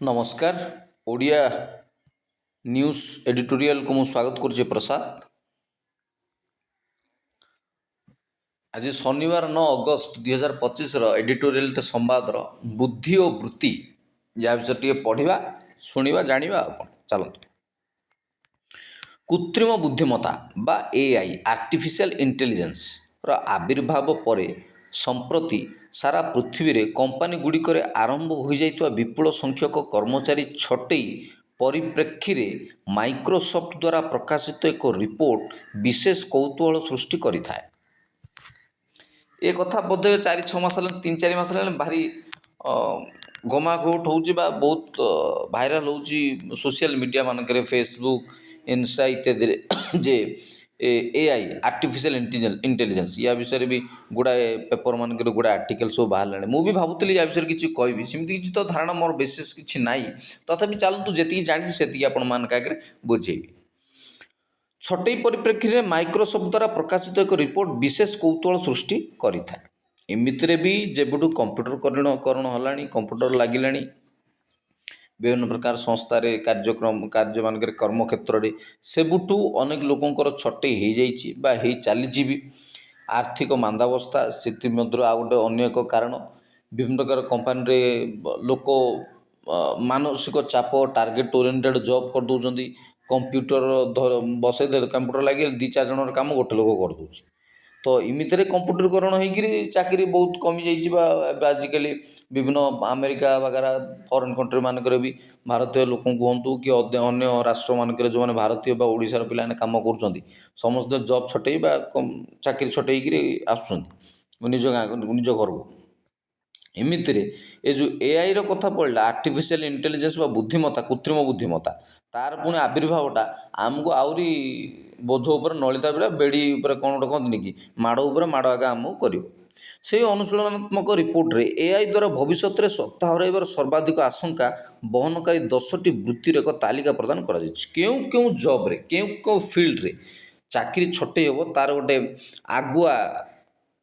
नमस्कार। Odia news editorial को मु स्वागत करुचे प्रसाद। आज शनिवार 9 अगस्त 2025 एडिटोरियल संवाद बुद्धि और वृत्ति या विषय टे पढ़ा शुणा जाना चलते। कृत्रिम बुद्धिमत्ता बा एआई आर्टिफिशियल इंटेलिजेंस आविर्भाव पर संप्रति सारा पृथ्वी रे कंपानी गुड़िक आरंभ हो जाइतवा विपुल संख्यक कर्मचारी छटई परिप्रेक्षी रे माइक्रोसॉफ्ट द्वारा प्रकाशित एक रिपोर्ट विशेष कौतूहल सृष्टि करिथाए। ए कथा बोधे 4-6 मास 3-4 मास भारी गमागोट हो बहुत भाइराल हो सोशल मीडिया मानक फेसबुक इंस्टा इत्यादि जे एआई आर्टिफिशियल इंटेलिजेंस या विषय भी गुड़ाए पेपर मानक गुड़ा आर्टिकल सब बाहर मुझे भावुली या विषय किसी कहबी सेमती किसी तो धारणा मोर विशेष किसी ना तथापि चलतु जी जानी से आपण मान आगे बुझेबी। छटई परिप्रेक्षी में माइक्रोसॉफ्ट द्वारा प्रकाशित एक रिपोर्ट विशेष कौतूहल सृष्टि करिथा। एमितिरे भी जेबुठू कंप्यूटरकरण होलानी कंप्यूटर लगिला विभिन्न प्रकार संस्थार कार्य मानक कर्म क्षेत्र में सेबुठू अनेक लोकंर छटई हो जाइए चली भी। आर्थिक मांदावस्था से आ गोटे अन्य एक कारण विभिन्न प्रकार कंपानी लोक मानसिक चाप टार्गेट ओरिएंटेड जॉब कर दौरान कंप्यूटर बसई दे कंप्यूटर लगे 2-4 जन काम गोटे लोक कर दूँ। तो इमितरे कंप्यूटरकरण होकर चाकरी बहुत कमी जाइए। आजिकल विभिन्न अमेरिका वगैरह फॉरेन कंट्री मानक भी भारतीय लोक कहतु कि अन्य राष्ट्र मानक जो मैंने भारतीय ओडिशार पिला काम कर समस्त जॉब छटई चाकरी छटई आसुँच निज गाँव निज घर को। एमितिरे ये जो एआई कथा पड़ा आर्टिफिशियल इंटेलिजेंस बा बुद्धिमत्ता कृत्रिम बुद्धिमत्ता तार पुणी आविर्भावटा आमको आहरी बोझ उपर नलिता बेला बेड़ी उपर कौन गोटे कहते कि माड़ उपर माड़ आगे आमको कर से अनुशीलनात्मक रिपोर्ट रे एआई द्वारा भविष्य में सत्ता हर सर्वाधिक आशंका बहनकारी 10टी वृत्तिर एक तालिका प्रदान कर क्यों जॉब रे क्यों फील्ड रे चाकरी छटई हम तार गोटे आगुआ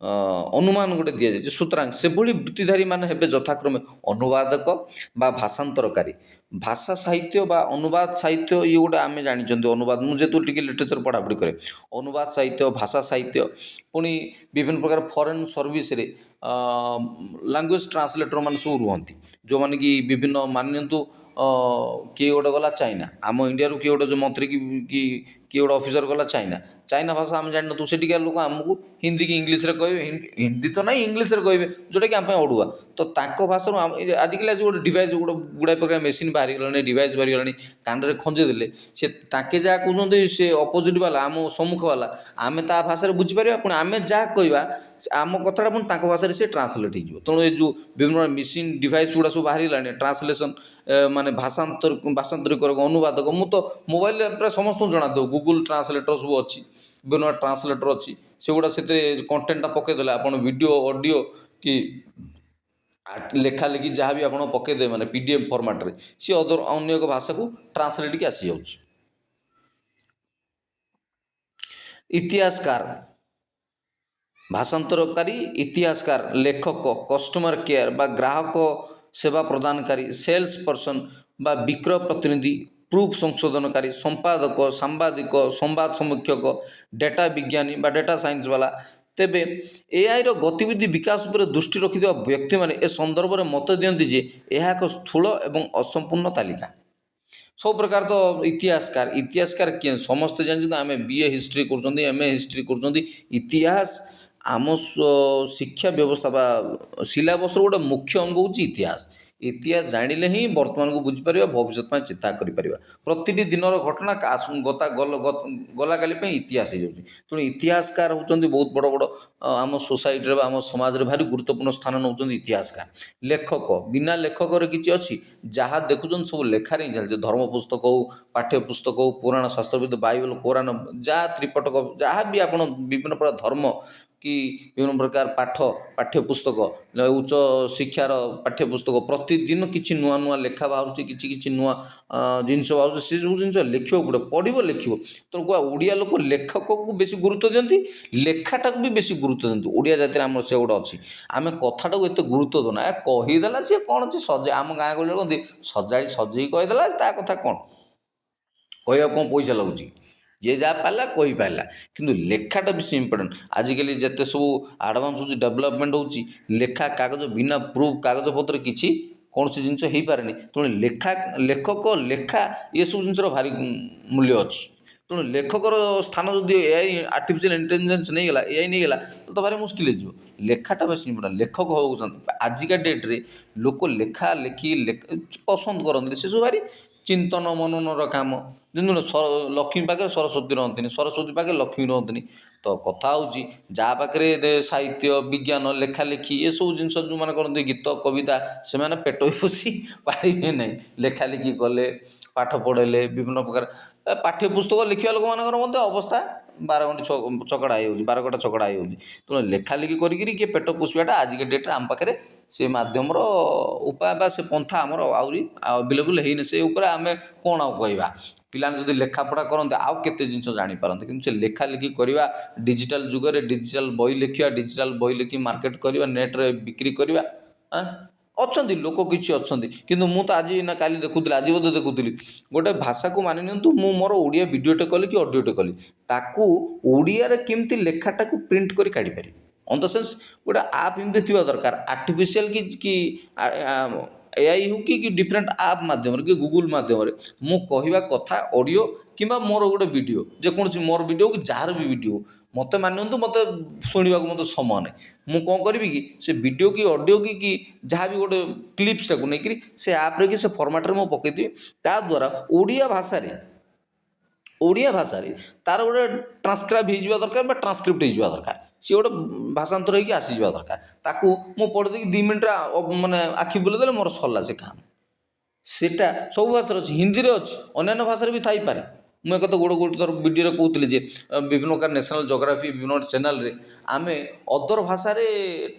अनुमान गोटे दि जाए। सुतरां से वृत्तिधारी माने हेबे यथाक्रमे अनुवादक बा भाषांतरकारी भाषा साहित्य बा अनुवाद साहित्य ये गोटे आम जानी अनुवाद मुझे टी लिटरेचर पढ़ापढ़ी करे अनुवाद साहित्य भाषा साहित्य पुणी विभिन्न प्रकार फॉरेन सर्विस रे लैंग्वेज ट्रांसलेटर मान सब रुहति जो मैंने कि विभिन्न मानतु किए गोटे गला चाइना आम इंडिया किए गोटे जो मंत्री कि किए गोटे ऑफिसर गला चाइना भाषा आम जान नु सेठिका लोक आमको हिंदी की इंग्लीश रे कहे हिंदी तो ना इंग्लीश रे कहे जोटा कि आम अड़ुआ तो भाषा आजिकल आज गोटे डिवाइस गोटे गुड़ाए प्रकार मेसीन बाहरी गलानी डिवाइस बाहरी गलानी कान खंजे देले से ताके जहाँ कहते से अपोजिट वाला आम सम्मुख वाला आम ता भाषा बुझीपर पुणी आम जहाँ कहवा आम कथाटा पुणी भाषा से ट्रांसलेट हो तेणु ये जो विभिन्न मेसीन डिवाइस गुड़ा सब बाहरी गलानी ट्रांसलेसन माने भाषांतरिक अनुवादक मु तो मोबाइल प्राय समस्त जना दो गूगल ट्रांसलेटर सब अच्छी विभिन्न ट्रांसलेटर अच्छी से गुड़ा से कंटेंटा पकईदे आप वीडियो ऑडियो कि लेखा लिखी जहाँ भी आप पकईदे मैंने पीडीएफ फॉर्मेट रे सी अदर अन्य एक भाषा को ट्रांसलेट की आसी जाऊँ। इतिहासकार भाषांतरकारी इतिहासकार लेखक कस्टमर केयर बा ग्राहक सेवा प्रदानकारी सेल्स पर्सन बा विक्रय प्रतिनिधि प्रूफ संशोधनकारी संपादक सांबादिक संवाद समीक्षक डेटा विज्ञानी बा डेटा साइंस वाला तेबे एआई रो गतिविधि विकास पर दृष्टि रखिथिबा व्यक्ति माने ए संदर्भ में मत दियंती जे यह एक स्थूल एवं असंपूर्ण तालिका। सब प्रकार तो इतिहासकार किए समस्ते जानते आम बीए हिस्ट्री कर एम ए हिस्ट्री कर इतिहास आम शिक्षा व्यवस्था बा सिलेबस गोटे मुख्य अंग हूँ इतिहास। इतिहास जानिले ही वर्तमान को बुझीपर भविष्य में चिंता कर प्रति दिन घटना गला काली इतिहास हो तेणु इतिहासकार होती बहुत बड़ बड़ आम सोसाइटी आम समाज में भारी गुरुत्वपूर्ण स्थान नौ इतिहासकार। लेखक बिना लेखक किसी अच्छी जहाँ देखुन सब लेखार ही चलते धर्म पुस्तक हो पाठ्य पुस्तक हो पुराण शास्त्रविद बाइबल कुरान जहाँ त्रिपटक जहाँ भी आप विभिन्न प्रकार धर्म कि विभिन्न प्रकार पाठ्य पुस्तक उच्च शिक्षार पाठ्य पुस्तक ପ୍ରତିଦିନ କିଛି ନୂଆ ନୂଆ ଲେଖା ବାହାରୁଛି, କିଛି କିଛି ନୂଆ ଜିନିଷ ବାହାରୁଛି। ସେସବୁ ଜିନିଷ ଲେଖିବାକୁ ପଡ଼ିବ, ପଢ଼ିବ ଲେଖିବ। ତେଣୁ ଓଡ଼ିଆ ଲୋକ ଲେଖକକୁ ବେଶୀ ଗୁରୁତ୍ୱ ଦିଅନ୍ତି, ଲେଖାଟାକୁ ବି ବେଶୀ ଗୁରୁତ୍ୱ ଦିଅନ୍ତି। ଓଡ଼ିଆ ଜାତିରେ ଆମର ସେ ଗୋଟେ ଅଛି, ଆମେ କଥାଟାକୁ ଏତେ ଗୁରୁତ୍ୱ ଦେଉନା। କହିଦେଲା ସିଏ କ'ଣ ଅଛି ସଜାଇ, ଆମ ଗାଁ ଗହଳିରେ କହନ୍ତି ସଜେଇ କହିଦେଲା ତା କଥା କ'ଣ କହିବାକୁ, କ'ଣ ପଇସା ଲାଗୁଛି? ଯିଏ ଯାହା ପାରିଲା କହିପାରିଲା, କିନ୍ତୁ ଲେଖାଟା ବେଶୀ ଇମ୍ପୋର୍ଟାଣ୍ଟ। ଆଜିକାଲି ଯେତେ ସବୁ ଆଡ଼ଭାନ୍ସ ହେଉଛି, ଡେଭଲପମେଣ୍ଟ ହେଉଛି, ଲେଖା କାଗଜ ବିନା ପ୍ରୁଫ୍ କାଗଜପତ୍ର କିଛି କୌଣସି ଜିନିଷ ହେଇପାରେନି। ତେଣୁ ଲେଖକ ଲେଖା ଏସବୁ ଜିନିଷର ଭାରି ମୂଲ୍ୟ ଅଛି। ତେଣୁ ଲେଖକର ସ୍ଥାନ ଯଦି ଏଆଇ ଆର୍ଟିଫିସିଆଲ୍ ଇଣ୍ଟେଲିଜେନ୍ସ ନେଇଗଲା, ଏଆଇ ନେଇଗଲା, ତ ଭାରି ମୁସ୍କିଲ ହେଇଯିବ। ଲେଖାଟା ବେଶୀ ଇମ୍ପୋର୍ଟାଣ୍ଟ। ଲେଖକ ହେବାକୁ ଚାହାନ୍ତି। ଆଜିକା ଡେଟ୍ରେ ଲୋକ ଲେଖା ଲେଖି ପସନ୍ଦ କରନ୍ତି, ସେସବୁ ଭାରି ଚିନ୍ତନ ମନନର କାମ। ଯେମିତି ଲକ୍ଷ୍ମୀ ପାଖରେ ସରସ୍ୱତୀ ରହନ୍ତିନି, ସରସ୍ୱତୀ ପାଖରେ ଲକ୍ଷ୍ମୀ ରହନ୍ତିନି। ତ କଥା ହେଉଛି ଯାହା ପାଖରେ ସାହିତ୍ୟ ବିଜ୍ଞାନ ଲେଖାଲେଖି ଏସବୁ ଜିନିଷ ଯେଉଁମାନେ କରନ୍ତି, ଗୀତ କବିତା, ସେମାନେ ପେଟ ବି ପୋଷି ପାରିବେ ନାହିଁ। ଲେଖାଲେଖି କଲେ, ପାଠ ପଢ଼େଇଲେ, ବିଭିନ୍ନ ପ୍ରକାର ପାଠ୍ୟ ପୁସ୍ତକ ଲେଖିବା ଲୋକମାନଙ୍କର ମଧ୍ୟ ଅବସ୍ଥା ବାରଗଣ୍ଠି ଚକଡ଼ା ହେଇଯାଉଛି, ବାରକଟା ଚକଡ଼ା ହେଇଯାଉଛି। ତେଣୁ ଲେଖାଲେଖି କରିକିରି କିଏ ପେଟ ପୋଷିବାଟା ଆଜିକା ଡେଟ୍ରେ ଆମ ପାଖରେ ସେ ମାଧ୍ୟମର ଉପାୟ ବା ସେ ପନ୍ଥା ଆମର ଆହୁରି ଆଭେଲେବୁଲ୍ ହେଇନି। ସେ ଉପରେ ଆମେ କ'ଣ ଆଉ କହିବା? ପିଲାମାନେ ଯଦି ଲେଖାପଢ଼ା କରନ୍ତେ ଆଉ କେତେ ଜିନିଷ ଜାଣିପାରନ୍ତେ। କିନ୍ତୁ ସେ ଲେଖାଲେଖି କରିବା, ଡିଜିଟାଲ୍ ଯୁଗରେ ଡିଜିଟାଲ୍ ବହି ଲେଖିବା, ଡିଜିଟାଲ୍ ବହି ଲେଖି ମାର୍କେଟ କରିବା, ନେଟ୍ରେ ବିକ୍ରି କରିବା, ଅଛନ୍ତି ଲୋକ କିଛି ଅଛନ୍ତି। କିନ୍ତୁ ମୁଁ ତ ଆଜି ନା କାଲି ଦେଖୁଥିଲି, ଆଜି ବୋଧେ ଦେଖୁଥିଲି, ଗୋଟେ ଭାଷାକୁ ମାନି ନିଅନ୍ତୁ, ମୁଁ ମୋର ଓଡ଼ିଆ ଭିଡ଼ିଓଟେ କଲି କି ଅଡ଼ିଓଟେ କଲି, ତାକୁ ଓଡ଼ିଆରେ କେମିତି ଲେଖାଟାକୁ ପ୍ରିଣ୍ଟ କରି କାଢ଼ିପାରିବି। ଅନ୍ ଦ ସେନ୍ସ ଗୋଟେ ଆପ୍ ଏମିତି ଥିବା ଦରକାର, ଆର୍ଟିଫିସିଆଲ୍ କି ଏଆଇ ହେଉ କି ଡିଫରେଣ୍ଟ ଆପ୍ ମାଧ୍ୟମରେ କି ଗୁଗୁଲ୍ ମାଧ୍ୟମରେ ମୁଁ କହିବା କଥା ଅଡ଼ିଓ କିମ୍ବା ମୋର ଗୋଟେ ଭିଡ଼ିଓ, ଯେକୌଣସି ମୋର ଭିଡ଼ିଓ କି ଯାହାର ବି ଭିଡ଼ିଓ, ମୋତେ ମାନିନିଅନ୍ତୁ ମୋତେ ଶୁଣିବାକୁ ମୋତେ ସମୟ ନାହିଁ। ମୁଁ କ'ଣ କରିବି କି ସେ ଭିଡ଼ିଓ କି ଅଡ଼ିଓ କି ଯାହା ବି ଗୋଟେ କ୍ଲିପ୍ସଟାକୁ ନେଇକରି ସେ ଆପ୍ରେ କି ସେ ଫର୍ମାଟ୍ରେ ମୁଁ ପକାଇଦେବି। ତାଦ୍ୱାରା ଓଡ଼ିଆ ଭାଷାରେ ତା'ର ଗୋଟେ ଟ୍ରାନ୍ସକ୍ରାଇବ୍ ହେଇଯିବା ଦରକାର ବା ଟ୍ରାନ୍ସକ୍ରିପ୍ଟ ହେଇଯିବା ଦରକାର। ସିଏ ଗୋଟେ ଭାଷାନ୍ତର ହେଇକି ଆସିଯିବା ଦରକାର। ତାକୁ ମୁଁ ପଢ଼ିଦେଇକି 2 ମିନିଟ୍ରେ ମାନେ ଆଖି ବୁଲେଇ ଦେଲେ ମୋର ସରିଲା ସେ କାମ। ସେଟା ସବୁ ଭାଷାରେ ଅଛି, ହିନ୍ଦୀରେ ଅଛି, ଅନ୍ୟାନ୍ୟ ଭାଷାରେ ବି ଥାଇପାରେ। ମୁଁ ଏକଥା ଗୋଟେ ଥର ଭିଡ଼ିଓରେ କହୁଥିଲି ଯେ ବିଭିନ୍ନ ପ୍ରକାର ନ୍ୟାସନାଲ୍ ଜୋଗ୍ରାଫି ବିଭିନ୍ନ ଚ୍ୟାନେଲ୍ରେ ଆମେ ଅଦର ଭାଷାରେ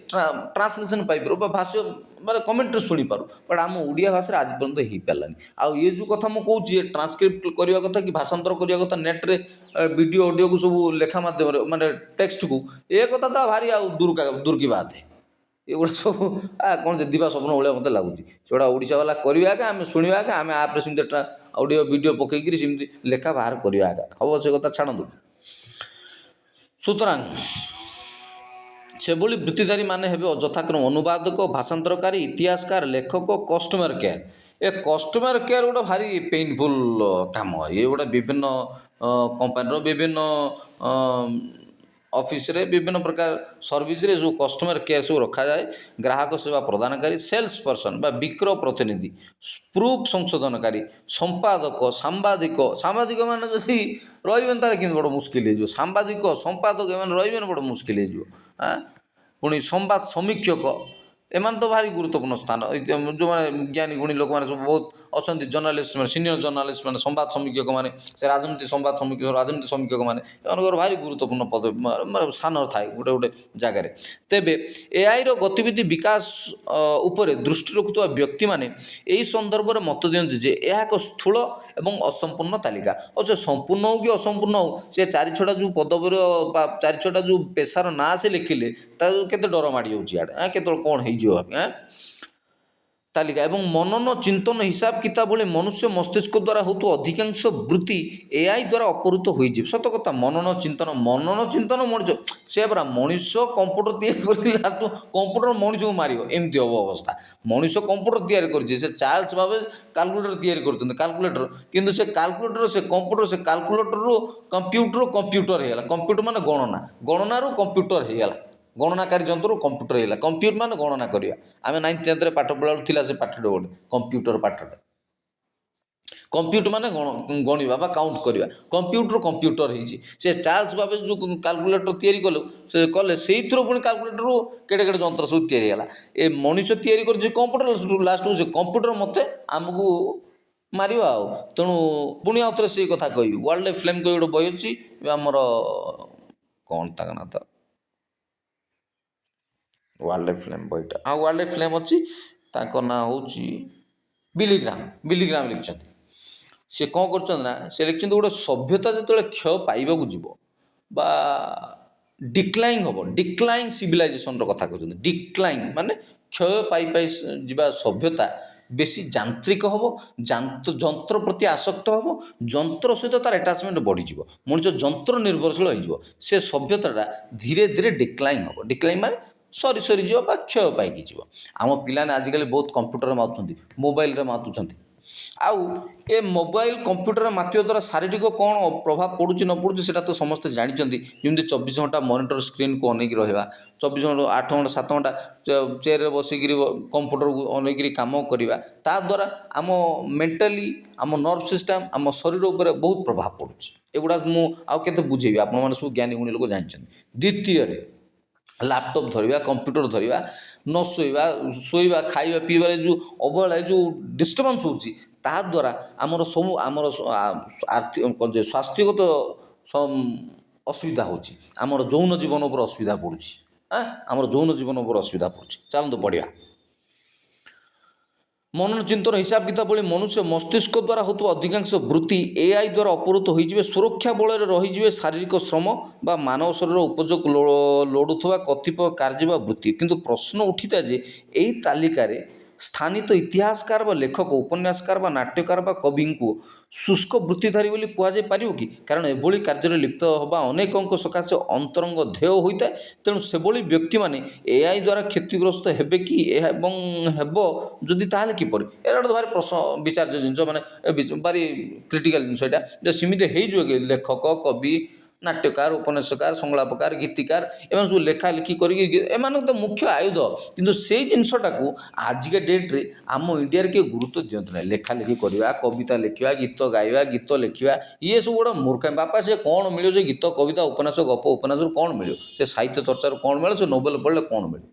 ଟ୍ରାନ୍ସଲେସନ୍ ପାଇପାରୁ ବା ଭାଷା ମାନେ କମେଣ୍ଟରେ ଶୁଣିପାରୁ, ବଟ୍ ଆମ ଓଡ଼ିଆ ଭାଷାରେ ଆଜି ପର୍ଯ୍ୟନ୍ତ ହେଇପାରିଲାନି। ଆଉ ଏ ଯେଉଁ କଥା ମୁଁ କହୁଛି ଟ୍ରାନ୍ସକ୍ରିପ୍ଟ କରିବା କଥା କି ଭାଷାନ୍ତର କରିବା କଥା ନେଟ୍ରେ ଭିଡ଼ିଓ ଅଡ଼ିଓକୁ ସବୁ ଲେଖା ମାଧ୍ୟମରେ ମାନେ ଟେକ୍ସଟକୁ, ଏ କଥା ତ ଭାରି ଆଉ ଦୂର କି ବାତ। ଏଗୁଡ଼ା ସବୁ କ'ଣ ଯେ ଦିବା ସ୍ୱପ୍ନ ଭଳିଆ ମୋତେ ଲାଗୁଛି। ସେଗୁଡ଼ା ଓଡ଼ିଶା ବାଲା କରିବା ଆକା, ଆମେ ଶୁଣିବା ଆକା, ଆମେ ଆପ୍ରେ ସେମିତି ଅଡ଼ିଓ ଭିଡ଼ିଓ ପକାଇକିରି ସେମିତି ଲେଖା ବାହାର କରିବା ଆକା ହେବ। ସେ କଥା ଛାଡ଼ନ୍ତୁ। ସୁତରାଂ ସେଭଳି ବୃତ୍ତିଧାରୀମାନେ ହେବେ ଯଥାକ୍ରମେ ଅନୁବାଦକ, ଭାଷାନ୍ତରକାରୀ, ଇତିହାସକାର, ଲେଖକ, କଷ୍ଟମର କେୟାର। ଏ କଷ୍ଟମର କେୟାର ଗୋଟେ ଭାରି ପେନଫୁଲ୍ କାମ। ଏ ଗୋଟେ ବିଭିନ୍ନ କମ୍ପାନୀର ବିଭିନ୍ନ ଅଫିସରେ ବିଭିନ୍ନ ପ୍ରକାର ସର୍ଭିସରେ ଯେଉଁ କଷ୍ଟମର କେୟାର ସବୁ ରଖାଯାଏ। ଗ୍ରାହକ ସେବା ପ୍ରଦାନକାରୀ, ସେଲ୍ସ ପର୍ସନ୍ ବା ବିକ୍ରୟ ପ୍ରତିନିଧି, ପ୍ରୁଫ୍ ସଂଶୋଧନକାରୀ, ସମ୍ପାଦକ, ସାମ୍ବାଦିକମାନେ ଯଦି ରହିବେନି ତାହେଲେ କିନ୍ତୁ ବଡ଼ ମୁସ୍କିଲ ହେଇଯିବ। ସମ୍ପାଦକ ଏମାନେ ରହିବେନି, ବଡ଼ ମୁସ୍କିଲ ହେଇଯିବ। ପୁଣି ସମ୍ବାଦ ସମୀକ୍ଷକ, ଏମାନେ ତ ଭାରି ଗୁରୁତ୍ୱପୂର୍ଣ୍ଣ ସ୍ଥାନ। ଯେଉଁମାନେ ଜ୍ଞାନୀ ଗୁଣୀ ଲୋକମାନେ ସବୁ ବହୁତ ଅଛନ୍ତି, ଜର୍ଣ୍ଣାଲିଷ୍ଟ ମାନେ, ସିନିୟର ଜର୍ଣ୍ଣାଲିଷ୍ଟ ମାନେ, ସମ୍ବାଦ ସମୀକ୍ଷକମାନେ, ସେ ରାଜନୀତି ସମ୍ବାଦ ସମୀକ୍ଷକ, ରାଜନୀତି ସମୀକ୍ଷକମାନେ, ଏମାନଙ୍କର ଭାରି ଗୁରୁତ୍ୱପୂର୍ଣ୍ଣ ସ୍ଥାନ ଥାଏ ଗୋଟେ ଜାଗାରେ। ତେବେ ଏଆଇର ଗତିବିଧି ବିକାଶ ଉପରେ ଦୃଷ୍ଟି ରଖୁଥିବା ବ୍ୟକ୍ତିମାନେ ଏହି ସନ୍ଦର୍ଭରେ ମତ ଦିଅନ୍ତି ଯେ ଏହା ଏକ ସ୍ଥୂଳ ଏବଂ ଅସମ୍ପୂର୍ଣ୍ଣ ତାଲିକା। ଆଉ ସେ ସମ୍ପୂର୍ଣ୍ଣ ହେଉ କି ଅସମ୍ପୂର୍ଣ୍ଣ ହେଉ, ସେ 4-6ଟା ଯେଉଁ ପଦବୀର ବା 4-6ଟା ଯେଉଁ ପେଶାର ନାଁ ସେ ଲେଖିଲେ, ତାକୁ କେତେ ଡର ମାଡ଼ି ଯାଉଛି ଇଆଡ଼େ, କେତେବେଳେ କ'ଣ ହେଇଯିବ ତାଲିକା। ଏବଂ ମନନ ଚିନ୍ତନ ହିସାବ କିତାବ ଭଳି ମନୁଷ୍ୟ ମସ୍ତିଷ୍କ ଦ୍ୱାରା ହେଉଥିବା ଅଧିକାଂଶ ବୃତ୍ତି ଏଆଇ ଦ୍ୱାରା ଅପହୃତ ହୋଇଯିବ। ସତ କଥା, ମନନ ଚିନ୍ତନ ମଣିଷ, ସେ ପରା ମଣିଷ କମ୍ପ୍ୟୁଟର ତିଆରି କରିକି କମ୍ପ୍ୟୁଟର ମଣିଷକୁ ମାରିବ, ଏମିତି ହେବ ଅବସ୍ଥା। ମଣିଷ କମ୍ପ୍ୟୁଟର ତିଆରି କରିଛି, ସେ ଚାର୍ଲସ ଭାବେ କାଲକୁଲେଟର ତିଆରି କରୁଛନ୍ତି, କାଲକୁଲେଟର, କିନ୍ତୁ ସେ କାଲକୁଲେଟର ସେ କମ୍ପ୍ୟୁଟର, ସେ କାଲକୁଲେଟରରୁ କମ୍ପ୍ୟୁଟର ହେଇଗଲା। କମ୍ପ୍ୟୁଟର ମାନେ ଗଣନାରୁ କମ୍ପ୍ୟୁଟର ହେଇଗଲା, ଗଣନାକାରୀ ଯନ୍ତ୍ରରୁ କମ୍ପ୍ୟୁଟର ହେଇଗଲା। କମ୍ପ୍ୟୁଟର ମାନେ ଗଣନା କରିବା। ଆମେ 9th 10thରେ ପାଠ ପଢ଼ିଲା ବେଳକୁ ଥିଲା ସେ ପାଠଟା ଗୋଟେ କମ୍ପ୍ୟୁଟର ପାଠଟା। କମ୍ପ୍ୟୁଟର ମାନେ ଗଣିବା ବା କାଉଣ୍ଟ କରିବା। କମ୍ପ୍ୟୁଟର ହେଇଛି। ସେ ଚାର୍ଲସ ଭାବେ ଯେଉଁ କାଲକୁଲେଟର ତିଆରି କଲେ ସେଇଥିରୁ ପୁଣି କାଲକୁଲେଟରରୁ କେଡ଼େ କେଡ଼େ ଯନ୍ତ୍ର ସବୁ ତିଆରି ହେଲା। ଏ ମଣିଷ ତିଆରି କରିଛି କମ୍ପ୍ୟୁଟର, ଲାଷ୍ଟକୁ ସେ କମ୍ପ୍ୟୁଟର ମୋତେ ଆମକୁ ମାରିବ ଆଉ। ତେଣୁ ପୁଣି ଆଉ ଥରେ ସେଇ କଥା କହିବି, ୱାର୍ଲଡ ଫ୍ଲେମ୍ କହି ଗୋଟେ ବହି ଅଛି, ଆମର କ'ଣ ତାଙ୍କ ନାଁ ତ, ୱାର୍ଲଡ ଫ୍ଲେମ୍ ବହିଟା, ୱାର୍ଲଡ ଫ୍ଲେମ୍ ଅଛି। ତାଙ୍କ ନାଁ ହେଉଛି ବିଲିଗ୍ରାମ ଲେଖିଛନ୍ତି। ସେ କ'ଣ କରୁଛନ୍ତି ନା ସେ ଲେଖିଛନ୍ତି ଗୋଟେ ସଭ୍ୟତା ଯେତେବେଳେ କ୍ଷୟ ପାଇବାକୁ ଯିବ ବା ଡିକ୍ଲାଇନ୍ ହେବ, ଡିକ୍ଲାଇନ୍ ସିଭିଲାଇଜେସନର କଥା କହୁଛନ୍ତି। ଡିକ୍ଲାଇନ୍ ମାନେ କ୍ଷୟ ପାଇ ଯିବା ସଭ୍ୟତା ବେଶୀ ଯାନ୍ତ୍ରିକ ହେବ, ଯନ୍ତ୍ର ପ୍ରତି ଆସକ୍ତ ହେବ, ଯନ୍ତ୍ର ସହିତ ତାର ଆଟାଚମେଣ୍ଟ ବଢ଼ିଯିବ, ମଣିଷ ଯନ୍ତ୍ର ନିର୍ଭରଶୀଳ ହୋଇଯିବ। ସେ ସଭ୍ୟତାଟା ଧୀରେ ଧୀରେ ଡିକ୍ଲାଇନ୍ ହେବ। ଡିକ୍ଲାଇନ୍ ମାନେ ସରିଯିବ ବା କ୍ଷୟ ପାଇକି ଯିବ। ଆମ ପିଲାମାନେ ଆଜିକାଲି ବହୁତ କମ୍ପ୍ୟୁଟରରେ ମାତୁଛନ୍ତି, ମୋବାଇଲରେ ମାତୁଛନ୍ତି। ଆଉ ଏ ମୋବାଇଲ କମ୍ପ୍ୟୁଟର ମାତିବା ଦ୍ୱାରା ଶାରୀରିକ କ'ଣ ପ୍ରଭାବ ପଡ଼ୁଛି ନ ପଡ଼ୁଛି ସେଇଟା ତ ସମସ୍ତେ ଜାଣିଛନ୍ତି। ଯେମିତି 24 ଘଣ୍ଟା ମନିଟର ସ୍କ୍ରିନ୍କୁ ଅନେଇକି ରହିବା, 24 ଘଣ୍ଟା 8 ଘଣ୍ଟା 7 ଘଣ୍ଟା ଚେୟାରରେ ବସିକିରି କମ୍ପ୍ୟୁଟରକୁ ଅନେଇକିରି କାମ କରିବା, ତାଦ୍ୱାରା ଆମ ମେଣ୍ଟାଲି ଆମ ନର୍ଭ ସିଷ୍ଟମ୍ ଆମ ଶରୀର ଉପରେ ବହୁତ ପ୍ରଭାବ ପଡ଼ୁଛି। ଏଗୁଡ଼ା ମୁଁ ଆଉ କେତେ ବୁଝେଇବି, ଆପଣମାନେ ସବୁ ଜ୍ଞାନୀ ଗୁଣୀ ଲୋକ ଜାଣିଛନ୍ତି। ଦ୍ୱିତୀୟରେ ଲାପଟପ୍ ଧରିବା, କମ୍ପ୍ୟୁଟର ଧରିବା, ନ ଶୋଇବା ଖାଇବା ପିଇବାରେ ଯେଉଁ ଅବହେଳା ଯେଉଁ ଡିଷ୍ଟର୍ବାନ୍ସ ହେଉଛି, ତାଦ୍ୱାରା ଆମର ସବୁ ଆମର ସ୍ୱାସ୍ଥ୍ୟଗତ ଅସୁବିଧା ହେଉଛି। ଆମର ଯୌନ ଜୀବନ ଉପରେ ଅସୁବିଧା ପଡ଼ୁଛି। ଆମର ଯୌନ ଜୀବନ ଉପରେ ଅସୁବିଧା ପଡ଼ୁଛି। ଚାଲନ୍ତୁ ପଢ଼ିବା। ମନନ ଚିନ୍ତନ ହିସାବ କିତାବ ଭଳି ମନୁଷ୍ୟ ମସ୍ତିଷ୍କ ଦ୍ୱାରା ହେଉଥିବା ଅଧିକାଂଶ ବୃତ୍ତି AI ଦ୍ୱାରା ଅପହୃତ ହୋଇଯିବେ। ସୁରକ୍ଷା ବଳରେ ରହିଯିବେ ଶାରୀରିକ ଶ୍ରମ ବା ମାନବ ଶରୀର ଉପଯୋଗ ଲୋଡ଼ୁଥିବା କତିପୟ କାର୍ଯ୍ୟ ବା ବୃତ୍ତି। କିନ୍ତୁ ପ୍ରଶ୍ନ ଉଠିଥାଏ ଯେ ଏହି ତାଲିକାରେ ସ୍ଥାନିତ ଇତିହାସକାର ବା ଲେଖକ, ଉପନ୍ୟାସକାର ବା ନାଟ୍ୟକାର ବା କବିଙ୍କୁ ଶୁଷ୍କ ବୃତ୍ତିଧାରୀ ବୋଲି କୁହାଯାଇ ପାରିବ କି? କାରଣ ଏଭଳି କାର୍ଯ୍ୟରେ ଲିପ୍ତ ହେବା ଅନେକଙ୍କ ସକାଶେ ଅନ୍ତରଙ୍ଗ ଧ୍ୟେୟ ହୋଇଥାଏ। ତେଣୁ ସେଭଳି ବ୍ୟକ୍ତିମାନେ AI ଦ୍ୱାରା କ୍ଷତିଗ୍ରସ୍ତ ହେବେ କି ଏବଂ ହେବ ଯଦି ତାହେଲେ କିପରି? ଏଇଟା ଗୋଟେ ଭାରି ପ୍ରଶ୍ନ ବିଚାର୍ଯ୍ୟ ଜିନିଷ, ମାନେ ଭାରି କ୍ରିଟିକାଲ ଜିନିଷ ଏଇଟା, ଯେ ସେମିତି ହେଇଯିବ କି ଲେଖକ, କବି, ନାଟ୍ୟକାର, ଉପନ୍ୟାସକାର, ସଂଳାପକାର, ଗୀତିକାର ଏମାନେ ସବୁ ଲେଖା ଲେଖି କରିକି ଏମାନଙ୍କ ତ ମୁଖ୍ୟ ଆୟୁଧ। କିନ୍ତୁ ସେଇ ଜିନିଷଟାକୁ ଆଜିକା ଡେଟ୍ରେ ଆମ ଇଣ୍ଡିଆରେ କିଏ ଗୁରୁତ୍ୱ ଦିଅନ୍ତି ନାହିଁ। ଲେଖା ଲେଖି କରିବା, କବିତା ଲେଖିବା, ଗୀତ ଗାଇବା, ଗୀତ ଲେଖିବା, ଇଏ ସବୁ ଗୋଟେ ମୂର୍ଖାମି। ବାପା ସେ କ'ଣ ମିଳିବ? ସେ ଗୀତ, କବିତା, ଉପନ୍ୟାସ, ଗପ ଉପନ୍ୟାସରୁ କ'ଣ ମିଳିବ? ସେ ସାହିତ୍ୟ ଚର୍ଚ୍ଚାରୁ କ'ଣ ମିଳିବ? ସେ ନୋବେଲ ପଢ଼ିଲେ କ'ଣ ମିଳିବ?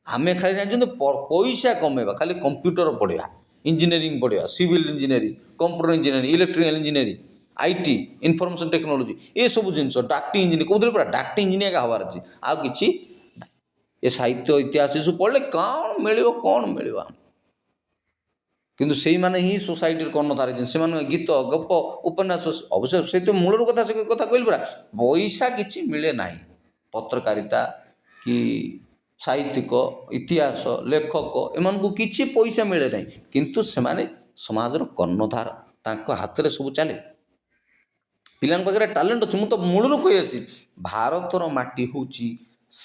ଆମେ ଖାଲି ଜାଣିଛନ୍ତି ପଇସା କମେଇବା, ଖାଲି କମ୍ପ୍ୟୁଟର ପଢ଼ିବା, ଇଞ୍ଜିନିୟରିଂ ପଢ଼ିବା, civil engineering, computer engineering, electrical engineering, IT, information technology, ଏସବୁ ଜିନିଷ, ଡାକ୍ତରୀ ଇଞ୍ଜିନିୟରିଂ କହୁଥିଲେ ପୁରା ଡାକ୍ତରୀ ଇଞ୍ଜିନିୟରିଂ ହେବାର ଅଛି, ଆଉ କିଛି ନାହିଁ। ଏ ସାହିତ୍ୟ ଇତିହାସ ଏସବୁ ପଢ଼ିଲେ କ'ଣ ମିଳିବ? କ'ଣ ମିଳିବ? କିନ୍ତୁ ସେଇମାନେ ହିଁ ସୋସାଇଟିର କର୍ଣ୍ଣଧାର ହେଇଛନ୍ତି। ସେମାନେ ଗୀତ, ଗପ, ଉପନ୍ୟାସ, ଅବଶ୍ୟ ସେ ତ ମୂଳରୁ ସେ କଥା କହିଲି ପରା, ପଇସା କିଛି ମିଳେ ନାହିଁ। ପତ୍ରକାରିତା କି ସାହିତ୍ୟିକ, ଇତିହାସ ଲେଖକ, ଏମାନଙ୍କୁ କିଛି ପଇସା ମିଳେ ନାହିଁ। କିନ୍ତୁ ସେମାନେ ସମାଜର କର୍ଣ୍ଣଧାର, ତାଙ୍କ ହାତରେ ସବୁ ଚାଲେ। ପିଲାଙ୍କ ପାଖରେ ଟ୍ୟାଲେଣ୍ଟ ଅଛି। ମୁଁ ତ ମୂଳରୁ କହି ଆସିଛି, ଭାରତର ମାଟି ହେଉଛି